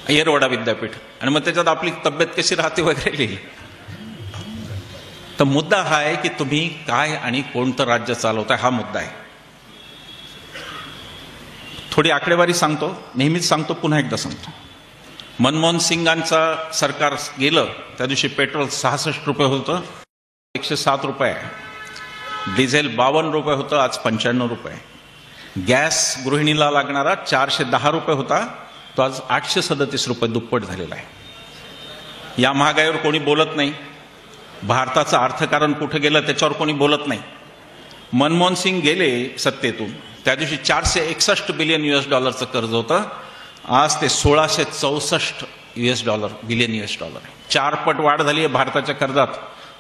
येरवडा विद्यापीठ, आणि मग त्याच्यात आपली तब्येत कशी राहते वगैरे लिहिली. तर मुद्दा हा आहे की तुम्ही काय आणि कोणतं राज्य चालवताय, हा मुद्दा आहे. थोडी आकडेवारी सांगतो, नेहमीच सांगतो, पुन्हा एकदा सांगतो. मनमोहन सिंगांचा सरकार गेलं त्या दिवशी पेट्रोल 66 रुपये होतं, 107 रुपये आहे. डिझेल 52 रुपये होतं, आज 95 रुपये. गॅस गृहिणीला लागणारा 410 रुपये होता, तो आज 837 रुपये, दुप्पट झालेला आहे. या महागाईवर कोणी बोलत नाही. भारताचं अर्थकारण कुठं गेलं त्याच्यावर कोणी बोलत नाही. मनमोहन सिंग गेले सत्तेतून त्या दिवशी $461 बिलियन कर्ज होतं, आज ते $1664 बिलियन. 4 पट वाढ झाली आहे भारताच्या कर्जात.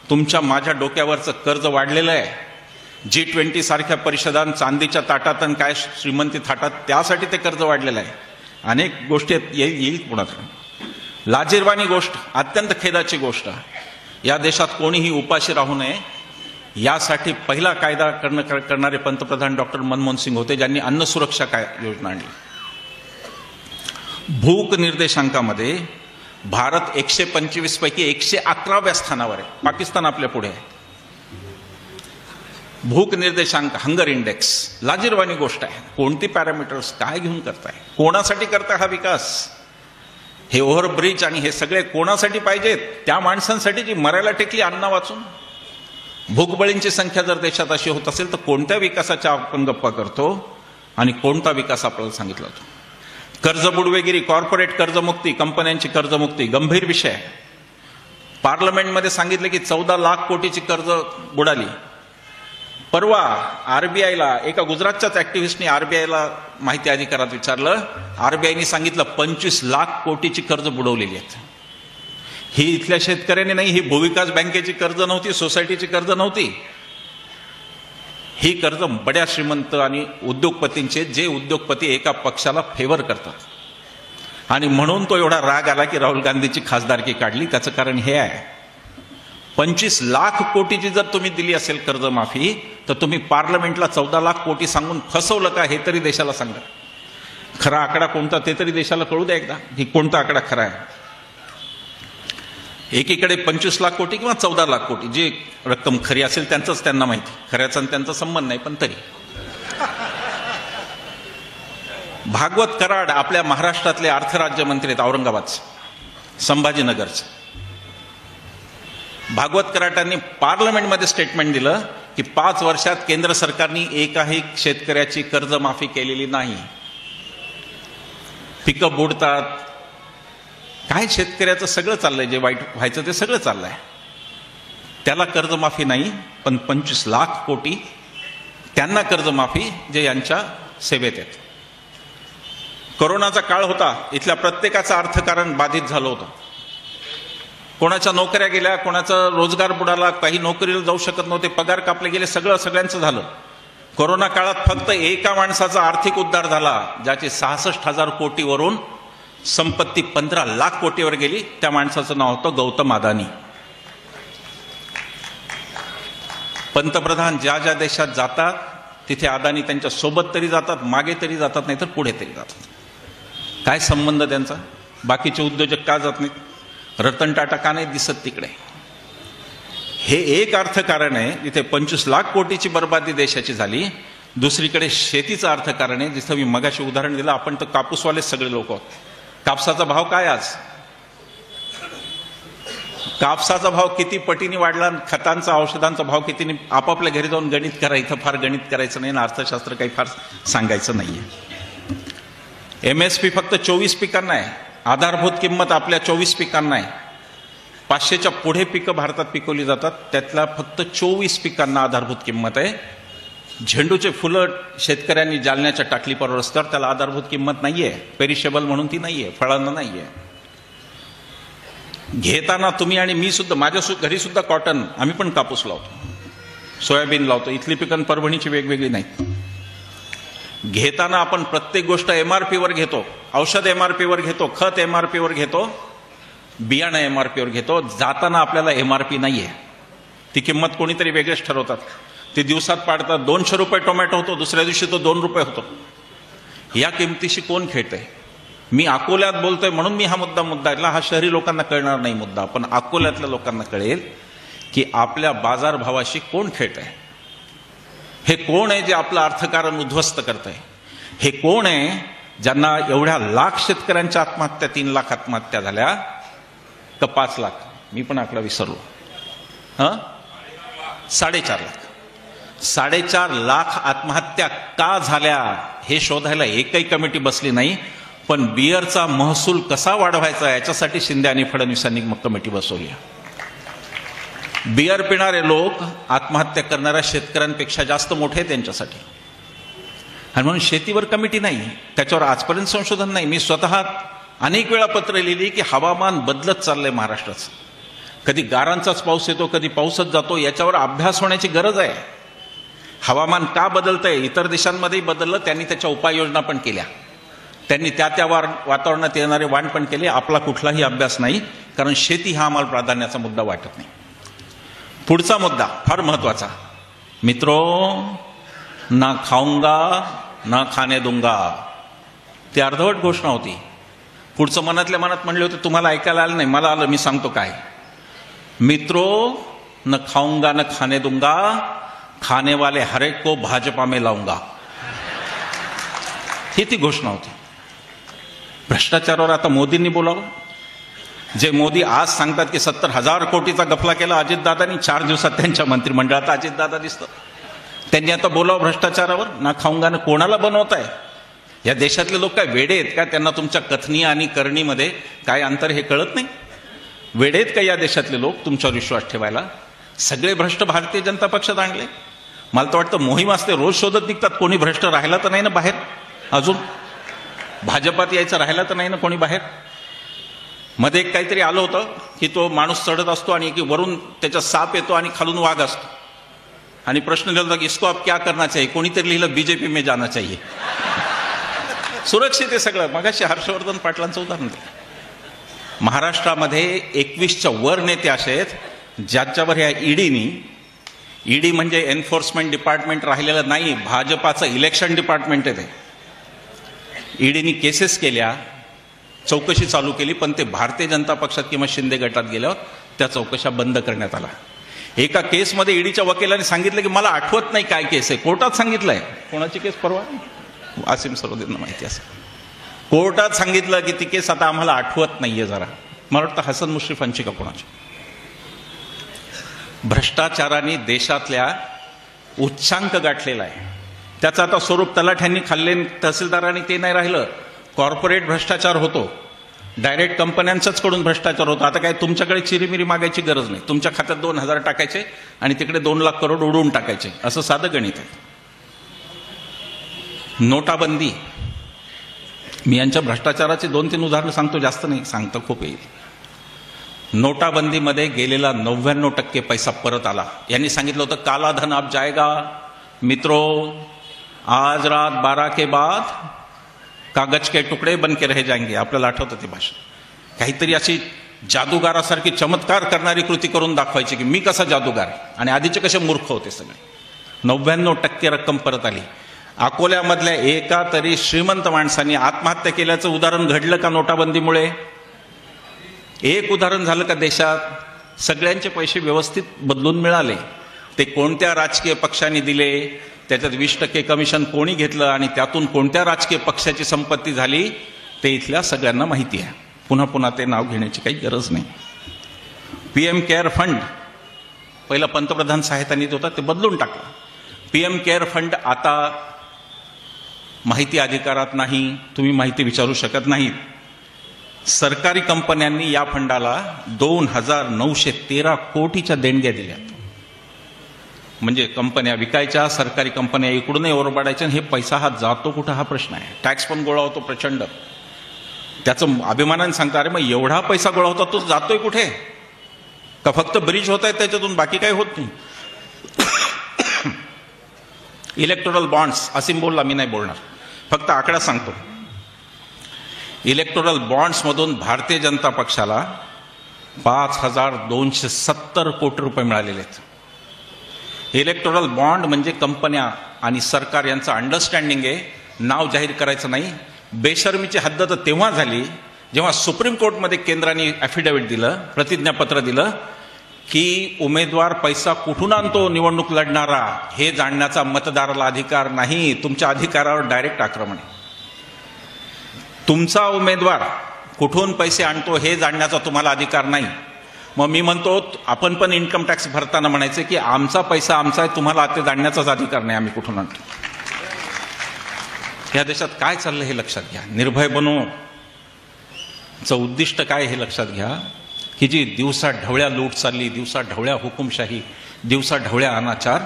तुमच्या माझ्या डोक्यावरचं कर्ज वाढलेलं आहे. G20 सारख्या परिषदांत चांदीच्या ताटात आणि काय श्रीमंती थाटात, त्यासाठी ते कर्ज वाढलेलं आहे. अनेक गोष्टी येईल पुन्हा. लाजिरवाणी गोष्ट, अत्यंत खेदाची गोष्ट, या देशात कोणीही उपाशी राहू नये यासाठी पहिला कायदा करणारे पंतप्रधान डॉक्टर मनमोहन सिंग होते, ज्यांनी अन्न सुरक्षा योजना आणली. भूक निर्देशांकामध्ये भारत 125 पैकी 111व्या स्थानावर आहे. पाकिस्तान आपल्या पुढे आहे. भूक निर्देशांक, हंगर इंडेक्स, लाजिरवाणी गोष्ट आहे. कोणती पॅरामीटर्स काय घेऊन करताय, कोणासाठी करताय हा विकास? हे ओव्हरब्रिज आणि हे सगळे कोणासाठी पाहिजेत? त्या माणसांसाठी जी मरायला टेकली अन्न वाचून. भूकबळींची संख्या जर देशात अशी होत असेल तर कोणत्या विकासाच्या आपण गप्पा करतो आणि कोणता विकास आपल्याला सांगितला होता? कर्जबुडवेगिरी, कॉर्पोरेट कर्जमुक्ती, कंपन्यांची कर्जमुक्ती, गंभीर विषय आहे. पार्लमेंटमध्ये सांगितलं की 14 लाख कोटीची कर्ज बुडाली. परवा आरबीआयला एका गुजरातच्याच ऍक्टिव्हिस्टनी आरबीआयला माहिती अधिकारात विचारलं. आरबीआयने सांगितलं 25 लाख कोटीची कर्ज बुडवलेली आहेत. ही इथल्या शेतकऱ्यांनी नाही, ही भूविकास बँकेची कर्ज नव्हती, सोसायटीची कर्ज नव्हती. ही कर्ज बड्या श्रीमंत आणि उद्योगपतींचे, जे उद्योगपती एका पक्षाला फेवर करतात. आणि म्हणून तो एवढा राग आला की राहुल गांधीची खासदारकी काढली. त्याचं कारण हे आहे, 25 लाख कोटीची जर तुम्ही दिली असेल कर्जमाफी, तर तुम्ही पार्लमेंटला 14 लाख कोटी सांगून फसवलं का हे तरी देशाला सांगा. खरा आकडा कोणता ते तरी देशाला कळू द्या एकदा, की कोणता आकडा खरा आहे. एकीकडे 25 लाख कोटी किंवा 14 लाख कोटी, जी रक्कम खरी असेल त्यांचंच त्यांना माहिती, खऱ्याचा त्यांचा संबंध नाही. पण तरी भागवत कराड आपल्या महाराष्ट्रातले अर्थ राज्यमंत्री आहेत, औरंगाबादचे, संभाजीनगरचे. भागवत कराडांनी पार्लमेंटमध्ये स्टेटमेंट दिलं की 5 वर्षात केंद्र सरकारने एकाही शेतकऱ्याची कर्जमाफी केलेली नाही. पिकं बुडतात, काय शेतकऱ्याचं सगळं चाललंय, जे वाईट व्हायचं ते सगळं चाललंय. त्याला कर्जमाफी नाही, पण 25 लाख कोटी त्यांना कर्जमाफी जे यांच्या सेवेत आहेत. कोरोनाचा काळ होता, इथल्या प्रत्येकाचं अर्थकारण बाधित झालं होतं. कोणाच्या नोकऱ्या गेल्या, कोणाचा रोजगार बुडाला, काही नोकरीला जाऊ शकत नव्हते, पगार कापले गेले, सगळ्यांचं झालं. कोरोना काळात फक्त एका माणसाचा आर्थिक उद्धार झाला, ज्याची 66,000 कोटीवरून संपत्ती 15 लाख कोटीवर गेली. त्या माणसाचं नाव होतं गौतम अदानी. पंतप्रधान ज्या ज्या देशात जातात तिथे अदानी त्यांच्या सोबत तरी जातात, मागे तरी जातात, नाही तर पुढे तरी जातात. काय संबंध त्यांचा? बाकीचे उद्योजक का जात नाहीत? रतन टाटा का नाही दिसत तिकडे? हे एक अर्थकारण आहे जिथे 25 लाख कोटीची बर्बादी देशाची झाली. दुसरीकडे शेतीचं अर्थकारण आहे, जिथं मी मगाशी उदाहरण दिलं. आपण तर कापूसवाले सगळे लोक आहोत. कापसाचा भाव काय आज? कापसाचा भाव किती पटीने वाढला, खतांचा औषधांचा भाव किती. आपापल्या घरी जाऊन गणित करा, इथं फार गणित करायचं नाही, अर्थशास्त्र काही फार सांगायचं नाहीये. MSP फक्त 24 पिकांना आहे, आधारभूत किंमत आपल्या 24 पिकांना आहे. 500च्या पुढे पिकं भारतात पिकवली जातात, त्यातल्या फक्त 24 पिकांना आधारभूत किंमत आहे. झेंडूचे फुलं शेतकऱ्यांनी जालन्याच्या टाकलीपार रस्त्यावर, त्याला आधारभूत किंमत नाहीये, पेरिशेबल म्हणून ती नाहीये, फळांना नाहीये. घेताना तुम्ही आणि मी सुद्धा, माझ्या घरी सुद्धा कॉटन, आम्ही पण कापूस लावतो, सोयाबीन लावतो. इथली पिकं परभणीची वेगवेगळी नाहीत. घेताना आपण प्रत्येक गोष्ट MRP वर घेतो, औषध MRP वर घेतो, खत MRP वर घेतो, बियाणं MRP वर घेतो. जाताना आपल्याला MRP नाहीये, ती किंमत कोणीतरी वेगळेच ठरवतात. ते दिवसात पाडतात. 200 रुपये टोमॅटो होतो, दुसऱ्या दिवशी तो 2 रुपये होतो. या किमतीशी कोण खेळतंय? मी अकोल्यात बोलतोय म्हणून मी हा मुद्दा ऐकला. हा शहरी लोकांना कळणार नाही मुद्दा, पण अकोल्यातल्या लोकांना कळेल की आपल्या बाजारभावाशी कोण खेळतंय. हे कोण आहे जे आपलं अर्थकारण उद्ध्वस्त करतंय? हे कोण आहे ज्यांना एवढ्या लाख शेतकऱ्यांच्या आत्महत्या, 3 लाख आत्महत्या झाल्या का 5 लाख? मी पण आकडा विसरलो. 4.5 लाख. 4.5 लाख आत्महत्या का झाल्या हे शोधायला एकही कमिटी बसली नाही. पण बियरचा महसूल कसा वाढवायचा याच्यासाठी शिंदे आणि फडणवीसांनी मग कमिटी बसवली. बियर पिणारे लोक आत्महत्या करणाऱ्या शेतकऱ्यांपेक्षा जास्त मोठे त्यांच्यासाठी. आणि म्हणून शेतीवर कमिटी नाही, त्याच्यावर आजपर्यंत संशोधन नाही. मी स्वतः अनेक वेळा पत्र लिहिली की हवामान बदलत चाललंय महाराष्ट्राचं. कधी गारांचाच पाऊस येतो, कधी पाऊसच जातो. याच्यावर अभ्यास होण्याची गरज आहे. हवामान का बदलतंय? इतर देशांमध्येही बदललं, त्यांनी त्याच्या उपाययोजना पण केल्या, त्यांनी त्या वातावरणात येणारे वाण पण केले. आपला कुठलाही अभ्यास नाही, कारण शेती हा आम्हाला प्राधान्याचा मुद्दा वाटत नाही. पुढचा मुद्दा फार महत्वाचा. मित्रो, ना खाऊंगा ना खाने दूंगा, ती अर्धवट घोषणा होती. पुढचं मनातल्या मनात म्हणले होते, तुम्हाला ऐकायला आलं नाही, मला आलं, मी सांगतो काय. मित्रो, न खाऊंगा न खाने दूंगा, खाने वाले हर एक को भाजपा में लाऊंगा, ही ती घोषणा होती. भ्रष्टाचारावर आता मोदींनी बोलावं. जे मोदी आज सांगतात की 70,000 कोटीचा गफला केला अजितदादांनी, 4 दिवसात त्यांच्या मंत्रिमंडळात अजितदादा दिसतं. त्यांनी आता बोलावं भ्रष्टाचारावर. ना खाऊंगा ना कोणाला बनवताय? या देशातले लोक काय वेडे आहेत का? त्यांना तुमच्या कथनी आणि करणीमध्ये काय अंतर हे कळत नाही? वेडे आहेत का या देशातले लोक तुमच्यावर विश्वास ठेवायला? सगळे भ्रष्ट भारतीय जनता पक्षात आणले. मला तर वाटतं मोहीम असते, रोज शोधत निघतात. कोणी भ्रष्ट राहिला तर नाही ना बाहेर, अजून भाजपात यायचं राहिला तर नाही ना कोणी बाहेर. मध्ये एक काहीतरी आलं होतं की तो माणूस चढत असतो आणि की वरून त्याचा साप येतो आणि खालून वाघ असतो, आणि प्रश्न लिहिला होता की इसको आप क्या करना चाहिए, कोणीतरी लिहिलं बीजेपी में जाना चाहिए. सुरक्षित आहे सगळं. मगाशी हर्षवर्धन पाटलांचं उदाहरण दिलं. महाराष्ट्रामध्ये 21च्या वर नेते असे आहेत ज्यांच्यावर ह्या ईडी म्हणजे एन्फोर्समेंट डिपार्टमेंट राहिलेलं नाही, भाजपाचं इलेक्शन डिपार्टमेंट आहे ते. ईडीनी केसेस केल्या, चौकशी चालू केली, पण ते भारतीय जनता पक्षात किंवा शिंदे गटात गेल्यावर त्या चौकशा बंद करण्यात आल्या. एका केसमध्ये ईडीच्या वकिलांनी सांगितलं की मला आठवत नाही काय केस आहे. कोर्टात सांगितलंय. कोणाची केस? परवा आसिम सरोदेंना माहिती असं. कोर्टात सांगितलं की ती केस आता आम्हाला आठवत नाहीये जरा. मला वाटतं हसन मुश्रीफांची का कोणाची. भ्रष्टाचाराने देशातल्या उच्चांक गाठलेला आहे. त्याचं आता स्वरूप तलाठ्यांनी खाल्ले, तहसीलदारांनी ते नाही राहिलं. कॉर्पोरेट भ्रष्टाचार होतो, डायरेक्ट कंपन्यांचाच कडून भ्रष्टाचार होतो. आता काय तुमच्याकडे चिरीमिरी मागायची गरज नाही. तुमच्या खात्यात 2,000 टाकायचे आणि तिकडे 2 लाख करोड उडवून टाकायचे, असं साधं गणित आहे. नोटाबंदी, मी यांच्या भ्रष्टाचाराचे 2-3 उदाहरणं सांगतो, जास्त नाही सांगतो, खूप येईल. नोटाबंदीमध्ये गेलेला 99% पैसा परत आला. यांनी सांगितलं होतं काला धन अब जाएगा मित्रो, आज रात 12 के बाद कागज के तुकडे बन के रह जाएंगे. आपल्याला आठवतं ते भाषण. काहीतरी अशी जादूगारासारखी चमत्कार करणारी कृती करून दाखवायची की मी कसा जादूगार, आणि आधीचे कसे मूर्ख होते सगळे. 99% रक्कम परत आली. अकोल्यामधल्या एका तरी श्रीमंत माणसांनी आत्महत्या केल्याचं उदाहरण घडलं का नोटाबंदीमुळे? एक उदाहरण झालं का देशात? सगळ्यांचे पैसे व्यवस्थित बदलून मिळाले. ते कोणत्या राजकीय पक्षाने दिले, त्याच्यात 20% कमिशन कोणी घेतलं आणि त्यातून कोणत्या राजकीय पक्षाची संपत्ती झाली ते इथल्या सगळ्यांना माहिती आहे. पुन्हा पुन्हा ते नाव घेण्याची काही गरज नाही. PM केअर फंड पहिला पंतप्रधान सहायता निधी होता, ते बदलून टाकलं. PM केअर फंड आता माहिती अधिकारात नाही, तुम्ही माहिती विचारू शकत नाहीत. सरकारी कंपन्यांनी या फंडाला 2,913 कोटीच्या देणग्या दिल्या. म्हणजे कंपन्या विकायच्या, सरकारी कंपन्या इकडूनही ओरबाडायच्या, आणि हे पैसा हा जातो कुठं हा प्रश्न आहे. टॅक्स पण गोळा होतो प्रचंड. त्याचं अभिमानाने सांगता, अरे मग एवढा पैसा गोळा होता तो जातोय कुठे? का फक्त ब्रिज होत आहेत त्याच्यातून, बाकी काही होत नाही? इलेक्टोरल बॉन्ड्स, असीम बोलला, मी नाही बोलणार, फक्त आकडा सांगतो. इलेक्टोरल बॉन्ड्समधून भारतीय जनता पक्षाला 5,270 कोटी रुपये मिळालेले आहेत. इलेक्टोरल बॉन्ड म्हणजे कंपन्या आणि सरकार यांचं अंडरस्टँडिंग आहे, नाव जाहीर करायचं नाही. बेशर्मीची हद्द तर तेव्हा झाली जेव्हा सुप्रीम कोर्टमध्ये केंद्राने ॲफिडेव्हिट दिलं, प्रतिज्ञापत्र दिलं की उमेदवार पैसा कुठून आणतो निवडणूक लढणारा हे जाणण्याचा मतदाराला अधिकार नाही. तुमच्या अधिकारावर डायरेक्ट आक्रमण आहे. तुमचा उमेदवार कुठून पैसे आणतो हे जाणण्याचा तुम्हाला अधिकार नाही. मग मी म्हणतो आपण पण इन्कम टॅक्स भरताना म्हणायचं की आमचा पैसा आमचा आहे, तुम्हाला ते जाणण्याचाच अधिकार नाही आम्ही कुठून आणतो. या देशात काय चाललं हे लक्षात घ्या. निर्भय बनोचं उद्दिष्ट काय हे लक्षात घ्या की जी दिवसा ढवळ्या लूट चालली, दिवसा ढवळ्या हुकुमशाही, दिवसा ढवळ्या अनाचार,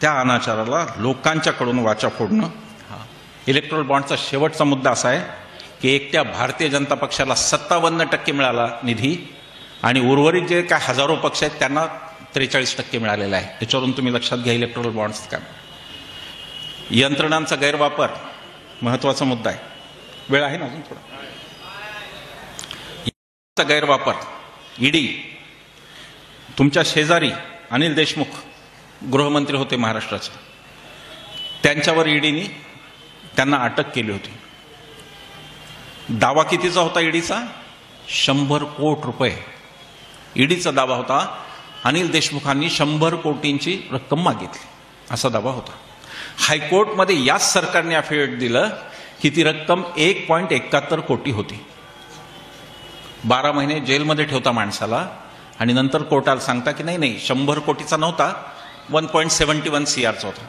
त्या अनाचाराला लोकांच्याकडून वाचा फोडणं. इलेक्ट्रोल बॉन्डचा शेवटचा मुद्दा असा आहे की एकट्या भारतीय जनता पक्षाला 57% मिळाला निधी, आणि उर्वरित जे काय हजारो पक्ष आहेत त्यांना 43% मिळालेला आहे. त्याच्यावरून तुम्ही लक्षात घ्या इलेक्ट्रोल बॉन्ड्स काय. यंत्रणांचा गैरवापर महत्वाचा मुद्दा आहे. वेळ आहे ना अजून थोडा. गैरवापर, ईडी, तुमच्या शेजारी अनिल देशमुख गृहमंत्री होते महाराष्ट्राचे, त्यांच्यावर ईडीने त्यांना अटक केली होती. दावा कितीचा होता ईडीचा? 100 कोटी रुपये ईडीचा दावा होता. अनिल देशमुखांनी 100 कोटींची रक्कम मागितली असा दावा होता. हायकोर्टमध्ये याच सरकारने अफिडेव्हिट दिलं की ती रक्कम 1.71 कोटी होती. 12 महिने जेलमध्ये ठेवता माणसाला आणि नंतर कोर्टाला सांगता की नाही 100 कोटीचा नव्हता, 1.71 CRचा होता.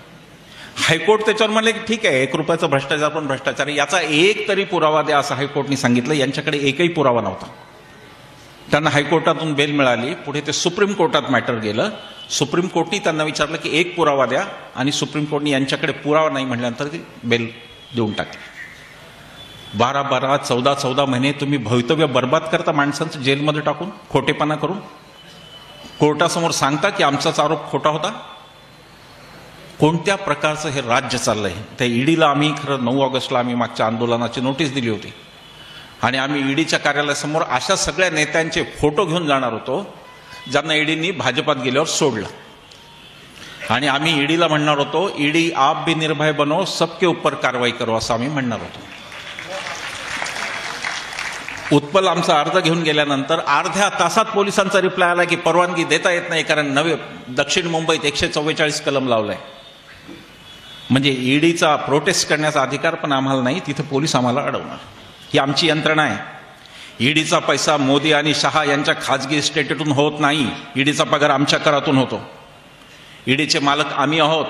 हायकोर्ट त्याच्यावर म्हणले की ठीक आहे, 1 रुपयाचा भ्रष्टाचार पण भ्रष्टाचार, याचा एक तरी पुरावा द्या असं हायकोर्टने सांगितलं. यांच्याकडे एकही पुरावा नव्हता. त्यांना हायकोर्टातून बेल मिळाली. पुढे ते सुप्रीम कोर्टात मॅटर गेलं. सुप्रीम कोर्टनी त्यांना विचारलं की एक पुरावा द्या, आणि सुप्रीम कोर्टनी यांच्याकडे पुरावा नाही म्हटल्यानंतर ती बेल देऊन टाकली. 12-12, 14-14 महिने तुम्ही भवितव्य बर्बाद करता माणसांचं जेलमध्ये टाकून, खोटेपणा करून. कोर्टासमोर सांगता की आमचाच आरोप खोटा होता. कोणत्या प्रकारचं हे राज्य चाललंय. त्या ईडीला आम्ही खरं 9 ऑगस्टला आम्ही मागच्या आंदोलनाची नोटीस दिली होती, आणि आम्ही ईडीच्या कार्यालयासमोर अशा सगळ्या नेत्यांचे फोटो घेऊन जाणार होतो ज्यांना ईडीनी भाजपात गेल्यावर सोडलं. आणि आम्ही ईडीला म्हणणार होतो, ईडी आप भी निर्भय बनो, सबके ऊपर कारवाई करो, असं आम्ही म्हणणार होतो. उत्पल आमचा अर्ज घेऊन गेल्यानंतर अर्ध्या तासात पोलिसांचा रिप्लाय आला की परवानगी देता येत नाही, कारण नवे दक्षिण मुंबईत 144 कलम लावलाय. म्हणजे ईडीचा प्रोटेस्ट करण्याचा अधिकार पण आम्हाला नाही, तिथे पोलीस आम्हाला अडवणार. ही आमची यंत्रणा आहे. ईडीचा पैसा मोदी आणि शहा यांच्या खाजगी इस्टेटून होत नाही. ईडीचा पगार आमच्या करातून होतो. ईडीचे मालक आम्ही आहोत.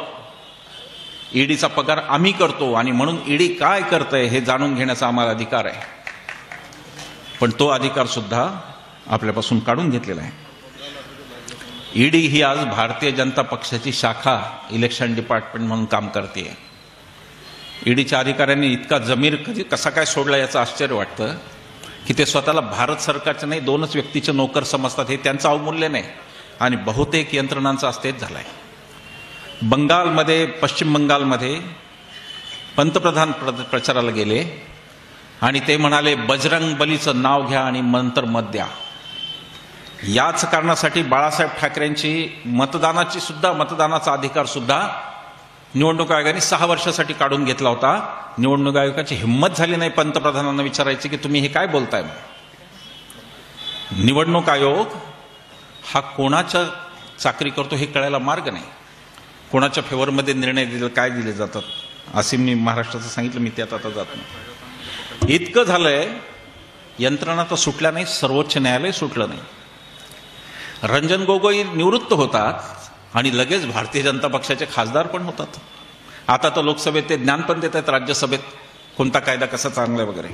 ईडीचा पगार आम्ही करतो, आणि म्हणून ईडी काय करतंय हे जाणून घेण्याचा आम्हाला अधिकार आहे. पण तो अधिकार सुद्धा आपल्यापासून काढून घेतलेला आहे. ईडी ही आज भारतीय जनता पक्षाची शाखा इलेक्शन डिपार्टमेंट म्हणून काम करते. ईडीच्या अधिकाऱ्यांनी इतका जमीर कसा काय सोडला याचं आश्चर्य वाटतं की ते स्वतःला भारत सरकारचे नाही, 2च व्यक्तीचे नोकर समजतात. हे त्यांचं अवमूल्य नाही, आणि बहुतेक यंत्रणांचा अस्तेच झालाय. बंगालमध्ये, पश्चिम बंगालमध्ये पंतप्रधान प्रचाराला गेले आणि ते म्हणाले बजरंग बलीचं नाव घ्या आणि नंतर मत द्या. याच कारणासाठी बाळासाहेब ठाकरेंची मतदानाचा अधिकार सुद्धा निवडणूक आयोगाने 6 वर्षासाठी काढून घेतला होता. निवडणूक आयोगाची हिंमत झाली नाही पंतप्रधानांना विचारायची की तुम्ही हे काय बोलताय. निवडणूक आयोग हा कोणाच्या चाकरी करतो हे कळायला मार्ग नाही. कोणाच्या फेवरमध्ये निर्णय दिले, काय दिले जातात. असीमनी महाराष्ट्राचं सांगितलं, मी त्यात आता जात नाही. इतकं झालंय, यंत्रणा तर सुटल्या नाही, सर्वोच्च न्यायालय सुटलं नाही. रंजन गोगोई निवृत्त होतात आणि लगेच भारतीय जनता पक्षाचे खासदार पण होतात. आता तर लोकसभेत ते ज्ञान पण देत आहेत, राज्यसभेत कोणता कायदा कसा चांगला आहे वगैरे.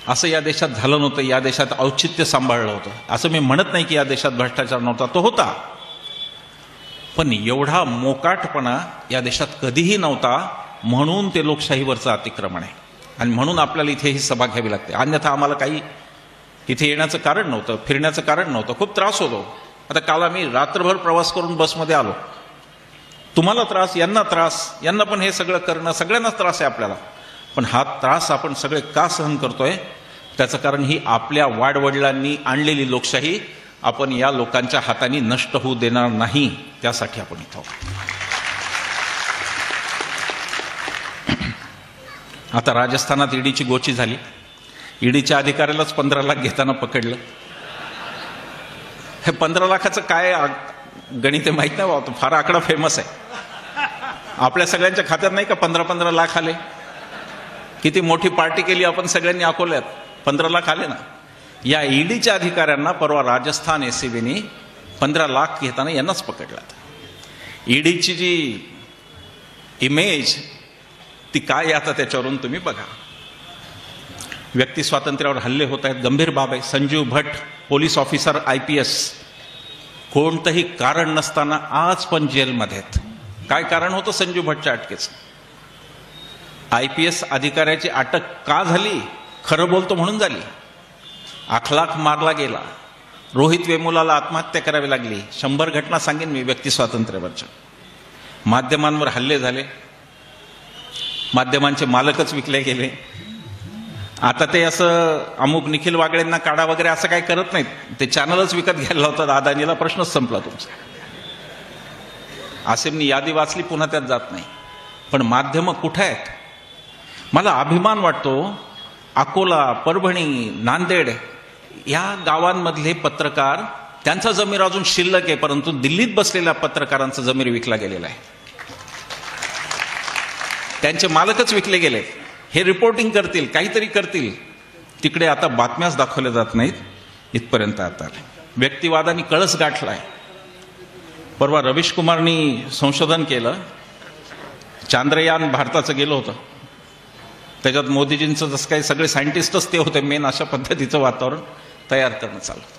असं या देशात झालं नव्हतं. या देशात औचित्य सांभाळलं होतं. असं मी म्हणत नाही की या देशात भ्रष्टाचार नव्हता, तो होता. पण एवढा मोकाटपणा या देशात कधीही नव्हता. म्हणून ते लोकशाहीवरचं अतिक्रमण आहे, आणि म्हणून आपल्याला इथे ही सभा घ्यावी लागते. अन्यथा आम्हाला काही इथे येण्याचं कारण नव्हतं, फिरण्याचं कारण नव्हतं. खूप त्रास होतो. आता काल आम्ही रात्रभर प्रवास करून बसमध्ये आलो. तुम्हाला त्रास, यांना त्रास, यांना पण हे सगळं करणं, सगळ्यांनाच त्रास आहे आपल्याला. पण हा त्रास आपण सगळे का सहन करतोय, त्याचं कारण ही आपल्या वाडवडिलांनी आणलेली लोकशाही आपण या लोकांच्या हाताने नष्ट होऊ देणार नाही, त्यासाठी आपण इथं. आता राजस्थानात ईडीची गोची झाली. ईडीच्या अधिकाऱ्यालाच 15 लाख घेताना पकडलं. हे 15 लाखाचं काय गणित आहे माहित नाही बाबा. फार आकडा फेमस आहे. आपल्या सगळ्यांच्या खात्यात नाही का 15-15 लाख आले. किती मोठी पार्टी केली आपण सगळ्यांनी अकोल्यात, 15 लाख आले ना. या ईडीच्या अधिकाऱ्यांना परवा राजस्थान एसीबीने 15 लाख घेताना यांनाच पकडलं. ईडीची जी इमेज ती काय आता त्याच्यावरून तुम्ही बघा. व्यक्ती स्वातंत्र्यावर हल्ले होत आहेत, गंभीर बाब आहे. संजीव भट पोलीस ऑफिसर IPS कोणतंही कारण नसताना आज पण जेलमध्ये आहेत. काय कारण होतं संजीव भटच्या अटकेचं? IPS अधिकाऱ्याची अटक का झाली? खरं बोलतो म्हणून झाली. अखलाक मारला गेला. रोहित वेमुलाला आत्महत्या करावी लागली. 100 घटना सांगेन मी व्यक्ती स्वातंत्र्यावरच्या. माध्यमांवर हल्ले झाले. माध्यमांचे मालकच विकले गेले. आता ते असं अमुक निखिल वागळेंना काढा वगैरे असं काही करत नाहीत. ते चॅनलच विकत घ्यायला होतात अदानीला. प्रश्नच संपला तुमचा. आसिमनी यादी वाचली, पुन्हा त्यात जात नाही. पण माध्यमं कुठे आहेत? मला अभिमान वाटतो. अकोला, परभणी, नांदेड या गावांमधले पत्रकार, त्यांचा जमीर अजून शिल्लक आहे, परंतु दिल्लीत बसलेल्या पत्रकारांचा जमीर विकला गेलेला आहे. त्यांचे मालकच विकले गेले. हे रिपोर्टिंग करतील, काहीतरी करतील. तिकडे आता बातम्याच दाखवल्या जात नाहीत. इथपर्यंत आता व्यक्तिवादाने कळस गाठलाय. परवा रवीश कुमारनी संशोधन केलं. चांद्रयान भारताचं गेलं होतं. त्याच्यात मोदीजींचं जसं काही सगळे सायंटिस्टच ते होते मेन, अशा पद्धतीचं वातावरण. तयार करणं चालू होतं.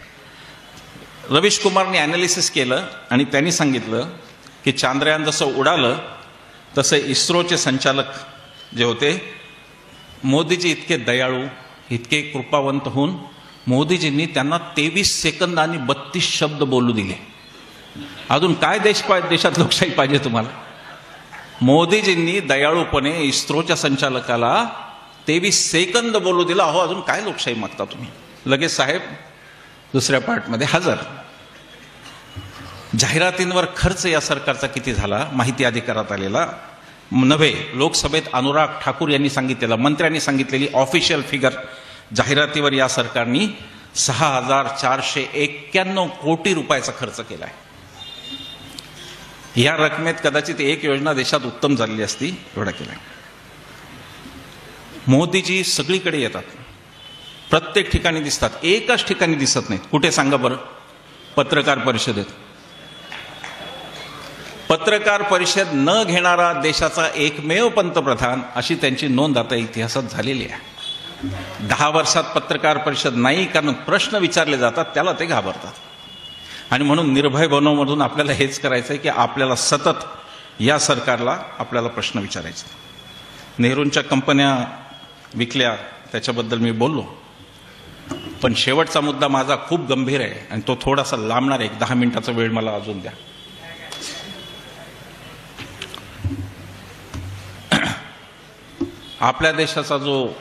रवीश कुमारने ॲनालिसिस केलं आणि त्यांनी सांगितलं की चांद्रयान जसं उडालं तसं इस्रोचे संचालक जे होते मोदीजी इतके दयाळू, इतके कृपावंत होऊन मोदीजींनी त्यांना 23 सेकंद आणि 32 शब्द बोलू दिले. अजून काय देशात लोकशाही पाहिजे तुम्हाला? मोदीजींनी दयाळूपणे इस्रोच्या संचालकाला 23 सेकंद बोलू दिला. अहो, अजून काय लोकशाही मागता तुम्ही? लगेच साहेब दुसऱ्या पार्टमध्ये हजर. जाहिरातींवर खर्च या सरकारचा किती झाला माहिती अधिकारात आलेला नव्हे. लोकसभेत अनुराग ठाकूर यांनी सांगितलेलं, मंत्र्यांनी सांगितलेली ऑफिशियल फिगर जाहिरातीवर या सरकारने 6,491 कोटी रुपयाचा खर्च केला आहे. या रकमेत कदाचित एक योजना देशात उत्तम झालेली असती, एवढा केला. मोदीजी सगळीकडे येतात, प्रत्येक ठिकाणी दिसतात, एकाच ठिकाणी दिसत नाहीत. कुठे सांगा बरं? पत्रकार परिषदेत. पत्रकार परिषद न घेणारा देशाचा एकमेव पंतप्रधान अशी त्यांची नोंद आता इतिहासात झालेली आहे. 10 वर्षात पत्रकार परिषद नाही, कारण प्रश्न विचारले जातात त्याला ते घाबरतात. आणि म्हणून निर्भय बनवमधून आपल्याला हेच करायचं आहे की आपल्याला सतत या सरकारला आपल्याला प्रश्न विचारायचे. नेहरूंच्या कंपन्या विकल्या त्याच्याबद्दल मी बोललो, पण शेवटचा मुद्दा माझा खूप गंभीर आहे आणि तो थोडासा लांबणार आहे. 10 मिनिटाचा वेळ मला अजून द्या. आपल्या देशाचा जो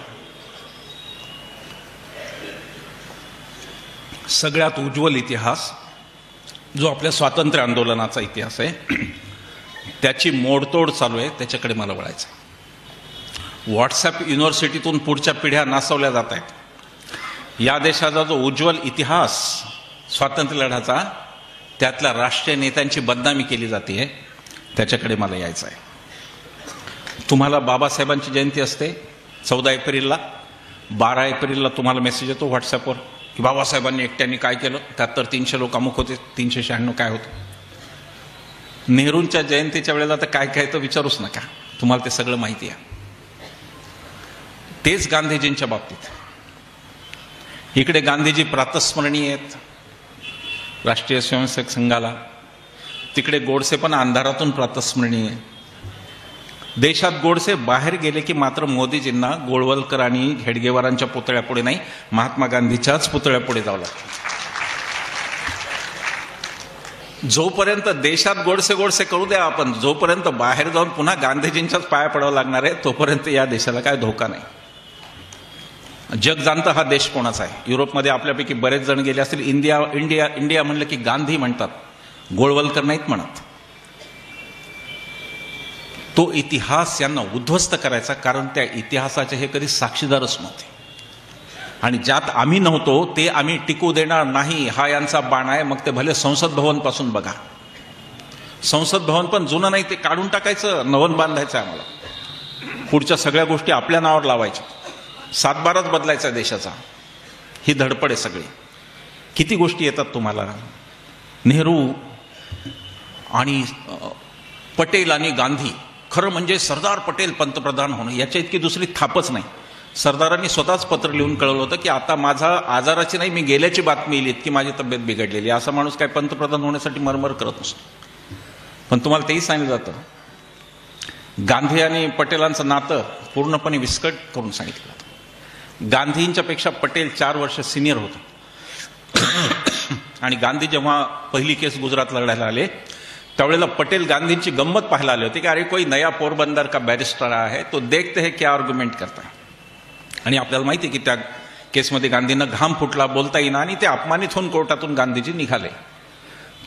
सगळ्यात उज्ज्वल इतिहास, जो आपल्या स्वातंत्र्य आंदोलनाचा इतिहास आहे, त्याची मोडतोड चालू आहे. त्याच्याकडे मला वळायचं. व्हॉट्सॲप युनिव्हर्सिटीतून पुढच्या पिढ्या नासवल्या जात आहेत. या देशाचा जो उज्ज्वल इतिहास स्वातंत्र्य लढ्याचा, त्यातल्या राष्ट्रीय नेत्यांची बदनामी केली जाते, त्याच्याकडे मला यायचं आहे. तुम्हाला बाबासाहेबांची जयंती असते 14 एप्रिलला. 12 एप्रिलला तुम्हाला मेसेज येतो व्हॉट्सॲपवर की बाबासाहेबांनी एकट्याने काय केलं, 7300 लोक अमुक होते, 396 काय होतं. नेहरूंच्या जयंतीच्या वेळेला तर काय काय तर विचारूच नका, तुम्हाला ते सगळं माहिती आहे. तेच गांधीजींच्या बाबतीत. इकडे गांधीजी प्रातस्मरणीय आहेत राष्ट्रीय स्वयंसेवक संघाला, तिकडे गोडसे पण अंधारातून प्रातस्मरणीय आहे. देशात गोडसे बाहेर गेले की मात्र मोदीजींना गोळवलकर आणि हेडगेवारांच्या पुतळ्यापुढे नाही, महात्मा गांधीच्याच पुतळ्यापुढे जावं लागतं. जोपर्यंत देशात गोडसे गोडसे करू द्या आपण, जोपर्यंत बाहेर जाऊन पुन्हा गांधीजींच्याच पाया पडावं लागणार आहे, तोपर्यंत या देशाला काय धोका नाही. जग जाणतं हा देश कोणाचा आहे. युरोपमध्ये आपल्यापैकी बरेच जण गेले असतील. इंडिया इंडिया इंडिया म्हणलं की गांधी म्हणतात, गोळवलकर नाहीत म्हणत. तो इतिहास यांना उद्ध्वस्त करायचा, कारण त्या इतिहासाचे हे कधी साक्षीदारच नव्हते. आणि ज्यात आम्ही नव्हतो ते आम्ही टिकू देणार नाही, हा यांचा बाण आहे. मग ते भले संसद भवन पासून बघा. संसद भवन पण जुनं नाही, ते काढून टाकायचं, नवन बांधायचं आम्हाला. पुढच्या सगळ्या गोष्टी आपल्या नावावर लावायच्या, 7-12च बदलायचा देशाचा. ही धडपड आहे सगळी. किती गोष्टी येतात तुम्हाला. नेहरू आणि पटेल आणि गांधी, खरं म्हणजे सरदार पटेल पंतप्रधान होणं याच्या इतकी दुसरी थापच नाही. सरदारांनी स्वतःच पत्र लिहून कळवलं होतं की आता माझा आजाराची नाही, मी गेल्याची बातमी येईल, इतकी माझी तब्येत बिघडलेली. असा माणूस काय पंतप्रधान होण्यासाठी मरमर करत नसतो. पण तुम्हाला तेही सांगितलं जातं, गांधी आणि पटेलांचं नातं पूर्णपणे विस्कट करून सांगितलं जातं. गांधींच्या पेक्षा पटेल 4 वर्ष सिनियर होता. आणि गांधी जेव्हा पहिली केस गुजरातला लढायला आले त्यावेळेला पटेल गांधींची गंमत पाहायला आले होते की अरे कोई नया पोरबंदर का बैरिस्टर आया है तो देखते हैं क्या आर्ग्युमेंट करता. आणि आपल्याला माहिती आहे की त्या केसमध्ये गांधींना घाम फुटला, बोलता येईना, आणि ते अपमानित होऊन कोर्टातून गांधीजी निघाले.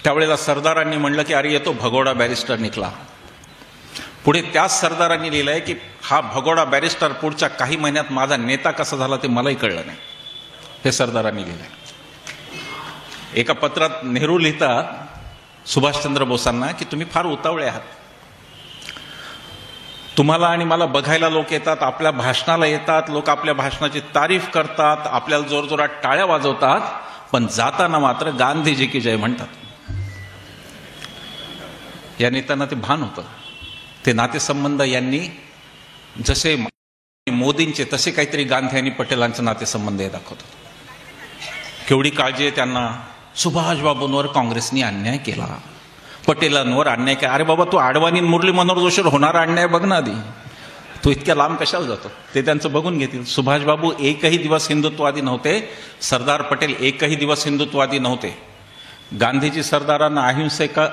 त्यावेळेला सरदारांनी म्हणलं की अरे ये तो भगोडा बॅरिस्टर निघला. पुढे त्याच सरदारांनी लिहिलंय की हा भगोडा बॅरिस्टर पुढच्या काही महिन्यात माझा नेता कसा झाला ते मलाही कळलं नाही. हे सरदारांनी लिहिलंय. एका पत्रात नेहरू लिहितात सुभाषचंद्र बोसांना की तुम्ही फार उतावळे आहात. तुम्हाला आणि मला बघायला लोक येतात, आपल्या भाषणाला येतात, लोक आपल्या भाषणाची तारीफ करतात, आपल्याला जोरजोरात टाळ्या वाजवतात, पण जाताना मात्र गांधीजी की जय म्हणतात. या नेत्यांना ते भान होतं. ते नातेसंबंध यांनी जसे मोदींचे तसे काहीतरी गांधी आणि पटेलांचे नातेसंबंध हे दाखवतात. केवढी काळजी आहे त्यांना. सुभाषबाबूंवर काँग्रेसने अन्याय केला, पटेलांवर अन्याय केला. अरे बाबा, तू अडवाणी मुरली मनोहर जोशीवर होणारा अन्याय बघ ना आधी. तू इतक्या लांब कशाला जातो? ते त्यांचं बघून घेतील. सुभाषबाबू एकही दिवस हिंदुत्ववादी नव्हते. सरदार पटेल एकही दिवस हिंदुत्ववादी नव्हते. गांधीजी सरदारांना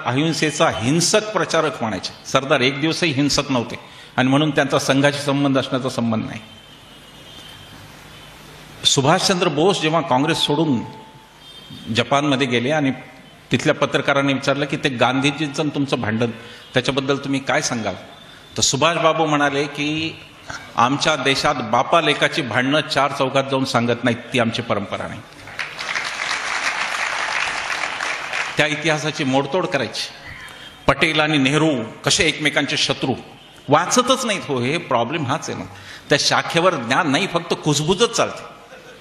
अहिंसेचा हिंसक प्रचारक म्हणायचे. सरदार एक दिवसही हिंसक नव्हते आणि म्हणून त्यांचा संघाशी संबंध असण्याचा संबंध नाही. सुभाषचंद्र बोस जेव्हा काँग्रेस सोडून जपानमध्ये गेले आणि तिथल्या पत्रकारांनी विचारलं की ते गांधीजींचं तुमचं भांडण, त्याच्याबद्दल तुम्ही काय सांगाल? तर सुभाषबाबू म्हणाले की आमच्या देशात बापा लेकाची भांडणं चार चौकात जाऊन सांगत नाहीत, ती आमची परंपरा नाही. त्या इतिहासाची मोडतोड करायची. पटेल आणि नेहरू कसे एकमेकांचे शत्रू, वाचतच नाहीत. हो, हे प्रॉब्लेम हाच आहे ना. त्या शाखेवर ज्ञान नाही, फक्त कुजबुजच चालते.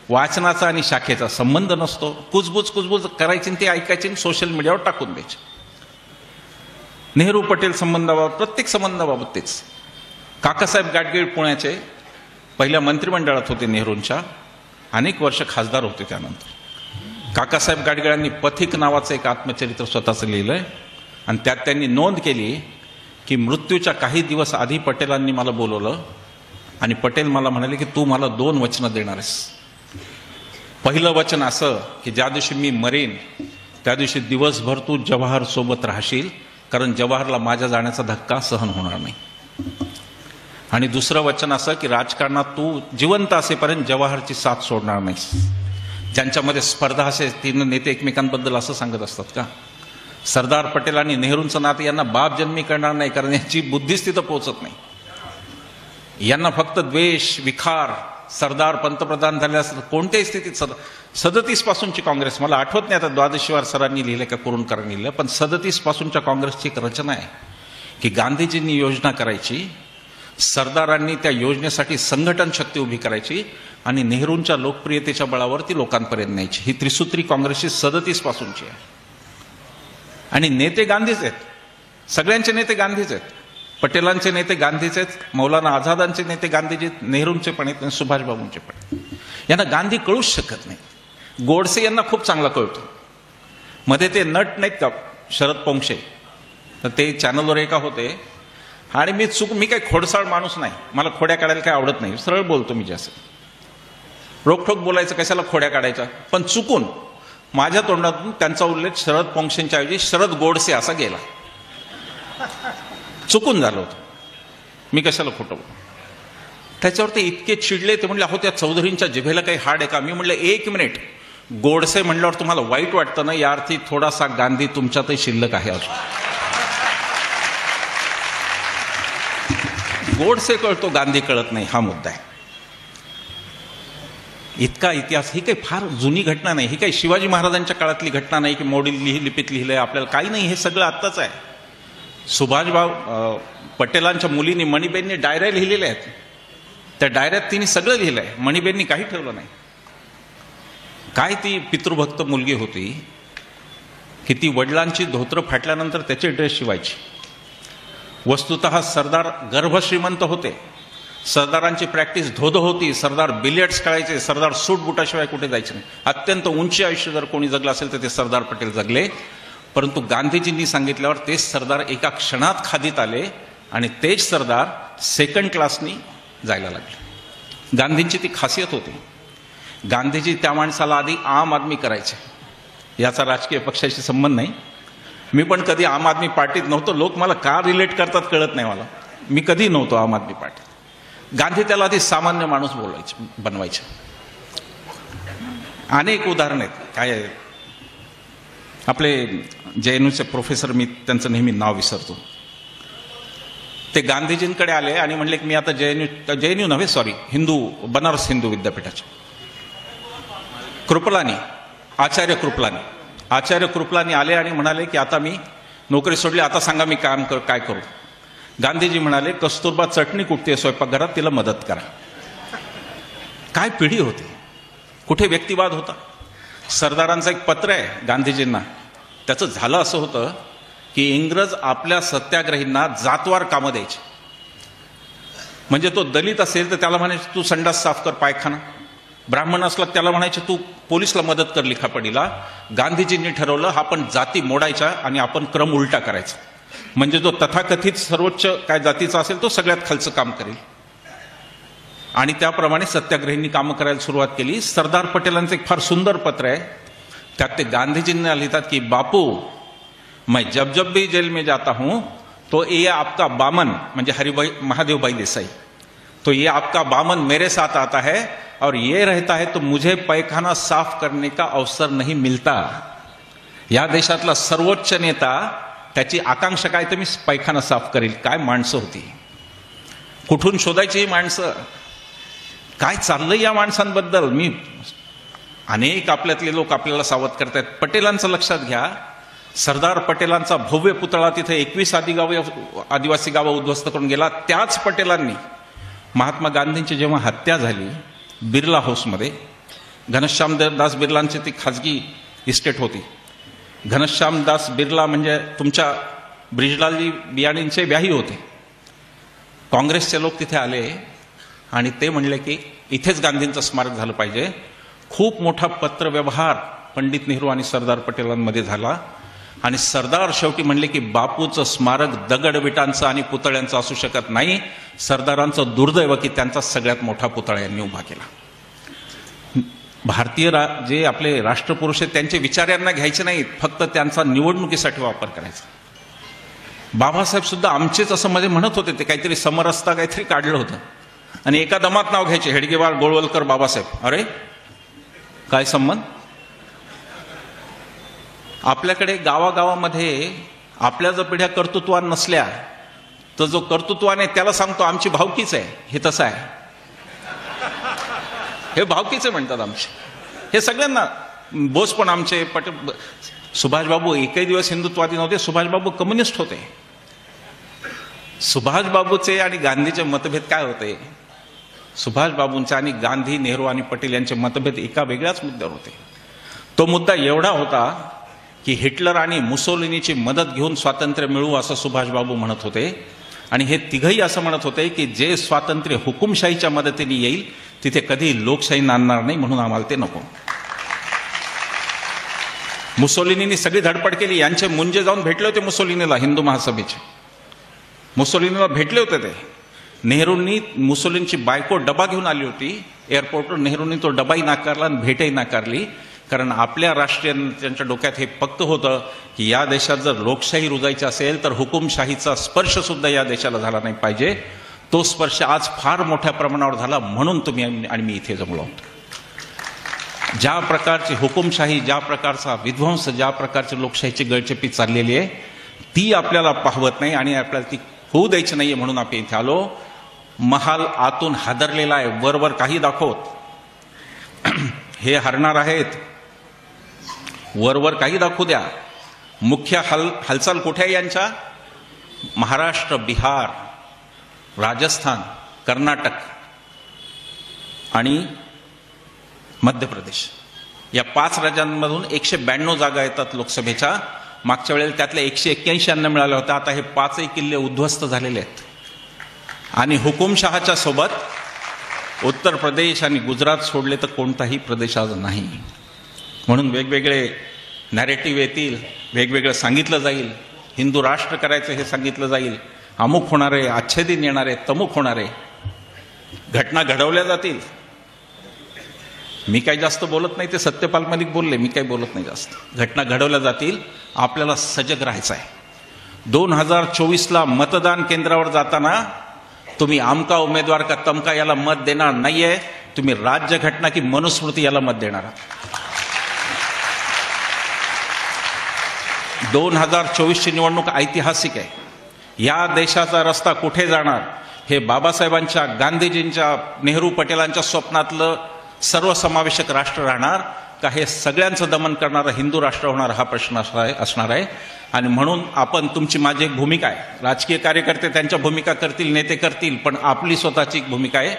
वाचनाचा आणि शाखेचा संबंध नसतो. कुजबुज करायची, ते ऐकायचे, सोशल मीडियावर टाकून द्यायचे. नेहरू पटेल संबंधाबाबत, प्रत्येक संबंधाबाबत तेच. काकासाहेब गाडगीळ पुण्याचे पहिल्या मंत्रिमंडळात होते नेहरूंच्या, अनेक वर्ष खासदार होते. त्यानंतर काकासाहेब गाडगिळांनी पथिक नावाचं एक आत्मचरित्र स्वतःचं लिहिलंय आणि त्यात त्यांनी नोंद केली की मृत्यूच्या काही दिवस आधी पटेलांनी मला बोलवलं आणि पटेल मला म्हणाले की तू मला 2 वचनं देणार आहेस. पहिलं वचन असं की ज्या दिवशी मी मरेन त्या दिवशी दिवसभर तू जवाहर सोबत राहशील, कारण जवाहरला माझ्या जाण्याचा धक्का सहन होणार नाही. आणि दुसरं वचन असं की राजकारणात तू जिवंत असेपर्यंत जवाहरची साथ सोडणार नाहीस. ज्यांच्यामध्ये स्पर्धा असे 3 नेते एकमेकांबद्दल असं सांगत असतात का? सरदार पटेल आणि नेहरूंचं नातं यांना बाप जन्मी करणार नाही, कारण यांची बुद्धीच तिथं पोहोचत नाही. यांना फक्त द्वेष, विखार. सरदार पंतप्रधान झाले असतात कोणत्याही स्थितीत 37 पासूनची काँग्रेस, मला आठवत नाही आता द्वादशीवार सरांनी लिहिलं का कुरुंकरांनी लिहिलं, पण 37 पासूनच्या काँग्रेसची एक रचना आहे की गांधीजींनी योजना करायची, सरदारांनी त्या योजनेसाठी संघटन शक्ती उभी करायची आणि नेहरूंच्या लोकप्रियतेच्या बळावर ती लोकांपर्यंत न्यायची. ही त्रिसूत्री काँग्रेसची 37 पासूनची आहे. आणि नेते गांधीच आहेत. सगळ्यांचे नेते गांधीच आहेत. पटेलांचे नेते गांधीच आहेत, मौलाना आझादांचे नेते गांधीजी, नेहरूंचे पण आहेत, सुभाषबाबूंचे पण. यांना गांधी कळूच शकत नाही. गोडसे यांना खूप चांगला कळतो. मध्ये ते नट नाहीत का शरद पोंक्षे, तर ते चॅनलवर एका होते आणि मी काही खोडसाळ माणूस नाही, मला खोड्या काढायला काही आवडत नाही, सरळ बोलतो मी. जास्त रोखठोक बोलायचं, कशाला खोड्या काढायच्या. पण चुकून माझ्या तोंडातून त्यांचा उल्लेख शरद पोंक्षेंच्या ऐवजी शरद गोडसे असा गेला. चुकून झालं होतं, मी कशाला खोटं बोलू. त्याच्यावर ते इतके चिडले, ते म्हणले अहो त्या चौधरींच्या जिभेला काही हाड आहे का? मी म्हणलं 1 मिनिट, गोडसे म्हणल्यावर तुम्हाला वाईट वाटतं ना, या अर्थी थोडासा गांधी तुमच्यातही शिल्लक आहे. गोडसे कळतो, गांधी कळत नाही, हा मुद्दा आहे. इतका इतिहास, ही काही फार जुनी घटना नाही, ही काही शिवाजी महाराजांच्या काळातली घटना नाही की मोडी लिपीत लिहिलंय आपल्याला, काही नाही, हे सगळं आत्ताच आहे. सुभाषबाबू पटेलांच्या मुलींनी, मणिबेननी डायऱ्या लिहिलेल्या आहेत. त्या डायऱ्यात तिने सगळं लिहिलंय, मणिबेननी काही ठेवलं नाही. काय ती पितृभक्त मुलगी होती की ती वडिलांची धोत्र फाटल्यानंतर त्याचे ड्रेस शिवायची. वस्तुतः सरदार गर्भश्रीमंत होते. सरदारांची प्रॅक्टिस धोधो होती. सरदार बिलियर्ड्स खेळायचे. सरदार सूट बुटाशिवाय कुठे जायचे नाही. अत्यंत उंची आयुष्य जर कोणी जगलं असेल तर ते सरदार पटेल जगले. परंतु गांधीजींनी सांगितल्यावर तेच सरदार एका क्षणात खादीत आले आणि तेच सरदार 2nd क्लासनी जायला लागले. गांधींची ती खासियत होती. गांधीजी त्या माणसाला आधी आम आदमी करायचे. याचा राजकीय पक्षाशी संबंध नाही. मी पण कधी आम आदमी पार्टीत नव्हतो. लोक मला का रिलेट करतात कळत नाही मला. मी कधी नव्हतो आम आदमी पार्टीत. गांधी त्याला आधी सामान्य माणूस बनवायचे. अनेक उदाहरण आहेत. काय आहे, आपले JNUचे प्रोफेसर, मी त्यांचं नेहमी नाव विसरतो, ते गांधीजींकडे आले आणि म्हणले की मी आता JNU नव्हे, सॉरी, बनारस हिंदू विद्यापीठाचे कृपलानी, आचार्य कृपलानी आले आणि म्हणाले की आता मी नोकरी सोडली, आता सांगा मी काय करू. गांधीजी म्हणाले कस्तुरबा चटणी कुटते स्वयंपाकघरात, तिला मदत करा. काय पिढी होती, कुठे व्यक्तिवाद होता. सरदारांचं एक पत्र आहे गांधीजींना. त्याचं झालं असं होतं की इंग्रज आपल्या सत्याग्रहींना जातवार कामं द्यायचे. म्हणजे तो दलित असेल तर त्याला म्हणायचे तू संडास साफ कर, पायखाना. ब्राह्मण असला त्याला म्हणायचे तू पोलिसला मदत कर लिखापडीला. गांधीजींनी ठरवलं हा आपण जाती मोडायच्या आणि आपण क्रम उलटा करायचा, म्हणजे जो तथाकथित सर्वोच्च काय जातीचा असेल तो सगळ्यात खालचं काम करेल. आणि त्याप्रमाणे सत्याग्रहींनी कामं करायला सुरुवात केली. सरदार पटेलांचं एक फार सुंदर पत्र आहे, त्यात ते गांधीजींना लिहितात की बापू मैं जब जब भी जेल में जाता हूं तो ये आपका बामन, म्हणजे हरिभाई महादेवभाई देसाई, तो ये आपका बामन मेरे साथ आता है और ये रहता है तो मुझे पैखाना साफ करने का अवसर नहीं मिलता. या देशातला सर्वोच्च नेता त्याची आकांक्षा काय तर मी पैखाना साफ करेल. काय माणसं होती, कुठून शोधायची ही माणसं, काय चाललंय या माणसांबद्दल. मी अनेक आपल्यातले लोक आपल्याला सावध करतायत. पटेलांचं लक्षात घ्या, सरदार पटेलांचा भव्य पुतळा तिथे 21 आदिवासी गावं उद्ध्वस्त करून गेला. त्याच पटेलांनी महात्मा गांधींची जेव्हा हत्या झाली बिर्ला हाऊसमध्ये, घनश्यामदास बिर्लांची ती खाजगी इस्टेट होती. घनश्यामदास बिर्ला म्हणजे तुमच्या ब्रिजलालजी बियाणींचे व्याही होते. काँग्रेसचे लोक तिथे आले आणि ते म्हणले की इथेच गांधींचं स्मारक झालं पाहिजे. खूप मोठा पत्रव्यवहार पंडित नेहरू आणि सरदार पटेलांमध्ये झाला आणि सरदार शेवटी म्हणले की बापूचं स्मारक दगडविटांचं आणि पुतळ्यांचं असू शकत नाही. सरदारांचं दुर्दैव की त्यांचा सगळ्यात मोठा पुतळा यांनी उभा केला. भारतीय जे आपले राष्ट्रपुरुष आहेत त्यांचे विचार यांना घ्यायचे नाहीत, फक्त त्यांचा निवडणुकीसाठी वापर करायचा. बाबासाहेब सुद्धा आमचेच असं मध्ये म्हणत होते, ते काहीतरी समरसता काहीतरी काढलं होतं आणि एका दमात नाव घ्यायचे, हेडगेवार, गोळवलकर, बाबासाहेब. अरे काय संबंध. आपल्याकडे गावागावामध्ये आपल्या जर पिढ्या कर्तृत्वान नसल्या तर जो कर्तृत्वाने त्याला सांगतो आमची भावकीच आहे, हे तसं आहे, हे भावकीचे म्हणतात आमचे. हे सगळ्यांना बोस पण आमचे सुभाषबाबू एकही दिवस हिंदुत्वादी नव्हते, सुभाषबाबू कम्युनिस्ट होते. सुभाषबाबूचे आणि गांधीचे मतभेद काय होते, सुभाषबाबूंचे आणि गांधी, नेहरू आणि पटेल यांचे मतभेद एका वेगळ्याच मुद्द्यावर होते. तो मुद्दा एवढा होता की हिटलर आणि मुसोलिनीची मदत घेऊन स्वातंत्र्य मिळवू असं सुभाषबाबू म्हणत होते आणि हे तिघही असं म्हणत होते की जे स्वातंत्र्य हुकुमशाहीच्या मदतीने येईल तिथे कधी लोकशाही नांदणार नाही, म्हणून आम्हाला ते नको. मुसोलिनींनी सगळी धडपड केली. यांचे मुंजे जाऊन भेटले होते मुसोलिनीला, हिंदू महासभेचे मुसोलिनीला भेटले होते ते. नेहरूंनी मुसोलिनीची बायको डबा घेऊन आली होती एअरपोर्टवर. नेहरूंनी तो डबाही नाकारला आणि भेटही नाकारली, कारण आपल्या राष्ट्रीय नेत्यांच्या डोक्यात हे पक्क होतं की या देशात जर लोकशाही रुजायची असेल तर हुकुमशाहीचा स्पर्श सुद्धा या देशाला झाला नाही पाहिजे. तो स्पर्श आज फार मोठ्या प्रमाणावर झाला, म्हणून तुम्ही आणि मी इथे जमलो आहोत. ज्या प्रकारची हुकुमशाही, ज्या प्रकारचा विध्वंस, ज्या प्रकारची लोकशाहीची गळचेपी चाललेली आहे ती आपल्याला पाहवत नाही आणि आपल्याला ती होऊ द्यायची नाहीये, म्हणून आपण इथे आलो. महाल आतून हादरलेला आहे, वरवर काही दाखवत हे हरणार आहेत, वरवर काही दाखवू द्या. मुख्य हालचाल कुठे आहे यांच्या, महाराष्ट्र, बिहार, राजस्थान, कर्नाटक आणि मध्य प्रदेश या 5 राज्यांमधून 192 जागा येतात लोकसभेच्या. मागच्या वेळेला त्यातल्या 181 यांना मिळाल्या होत्या. आता हे 5ही किल्ले उद्ध्वस्त झालेले आहेत आणि हुकुमशहाच्या सोबत उत्तर प्रदेश आणि गुजरात सोडले तर कोणताही प्रदेश आज नाही. म्हणून वेगवेगळे नॅरेटिव्ह येतील, वेगवेगळं सांगितलं जाईल, हिंदू राष्ट्र करायचं हे सांगितलं जाईल, अमुक होणार आहे, अच्छे दिन येणार आहे, तमुक होणार आहे, घटना घडवल्या जातील. मी काही जास्त बोलत नाही, ते सत्यपाल मलिक बोलले, मी काही बोलत नाही जास्त. घटना घडवल्या जातील, आपल्याला सजग राहायचं आहे. 2024ला मतदान केंद्रावर जाताना तुम्ही आमका उमेदवार का तमका याला मत देणार नाहीये, तुम्ही राज्यघटना की मनुस्मृती याला मत देणार आहात. 2024ची निवडणूक ऐतिहासिक आहे. या देशाचा रस्ता कुठे जाणार हे बाबासाहेबांच्या, गांधीजींच्या, नेहरू, पटेलांच्या स्वप्नातलं सर्वसमावेशक राष्ट्र राहणार का हे सगळ्यांचं दमन करणारं हिंदू राष्ट्र होणार, हा प्रश्न असणार आहे. आणि म्हणून आपण, तुमची माझी एक भूमिका आहे, राजकीय कार्यकर्ते त्यांच्या भूमिका करतील, नेते करतील, पण आपली स्वतःची एक भूमिका आहे.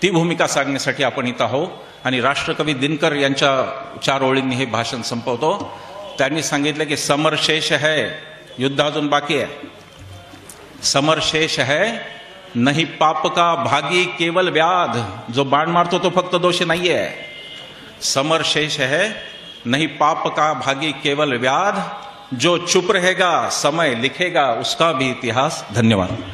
ती भूमिका सांगण्यासाठी आपण इथं आहोत. आणि राष्ट्रकवी दिनकर यांच्या 4 ओळींनी हे भाषण संपवतो. त्यांनी सांगितलं की समर शेष है, युद्ध अजून बाकी आहे. समर शेष है, नहीं पाप का भागी केवल व्याध, जो बाण मारतो तो फक्त दोष नाहीये, समर शेष है, नहीं पाप का भागी केवल व्याध, जो चुप रहेगा समय लिखेगा उसका भी इतिहास। धन्यवाद।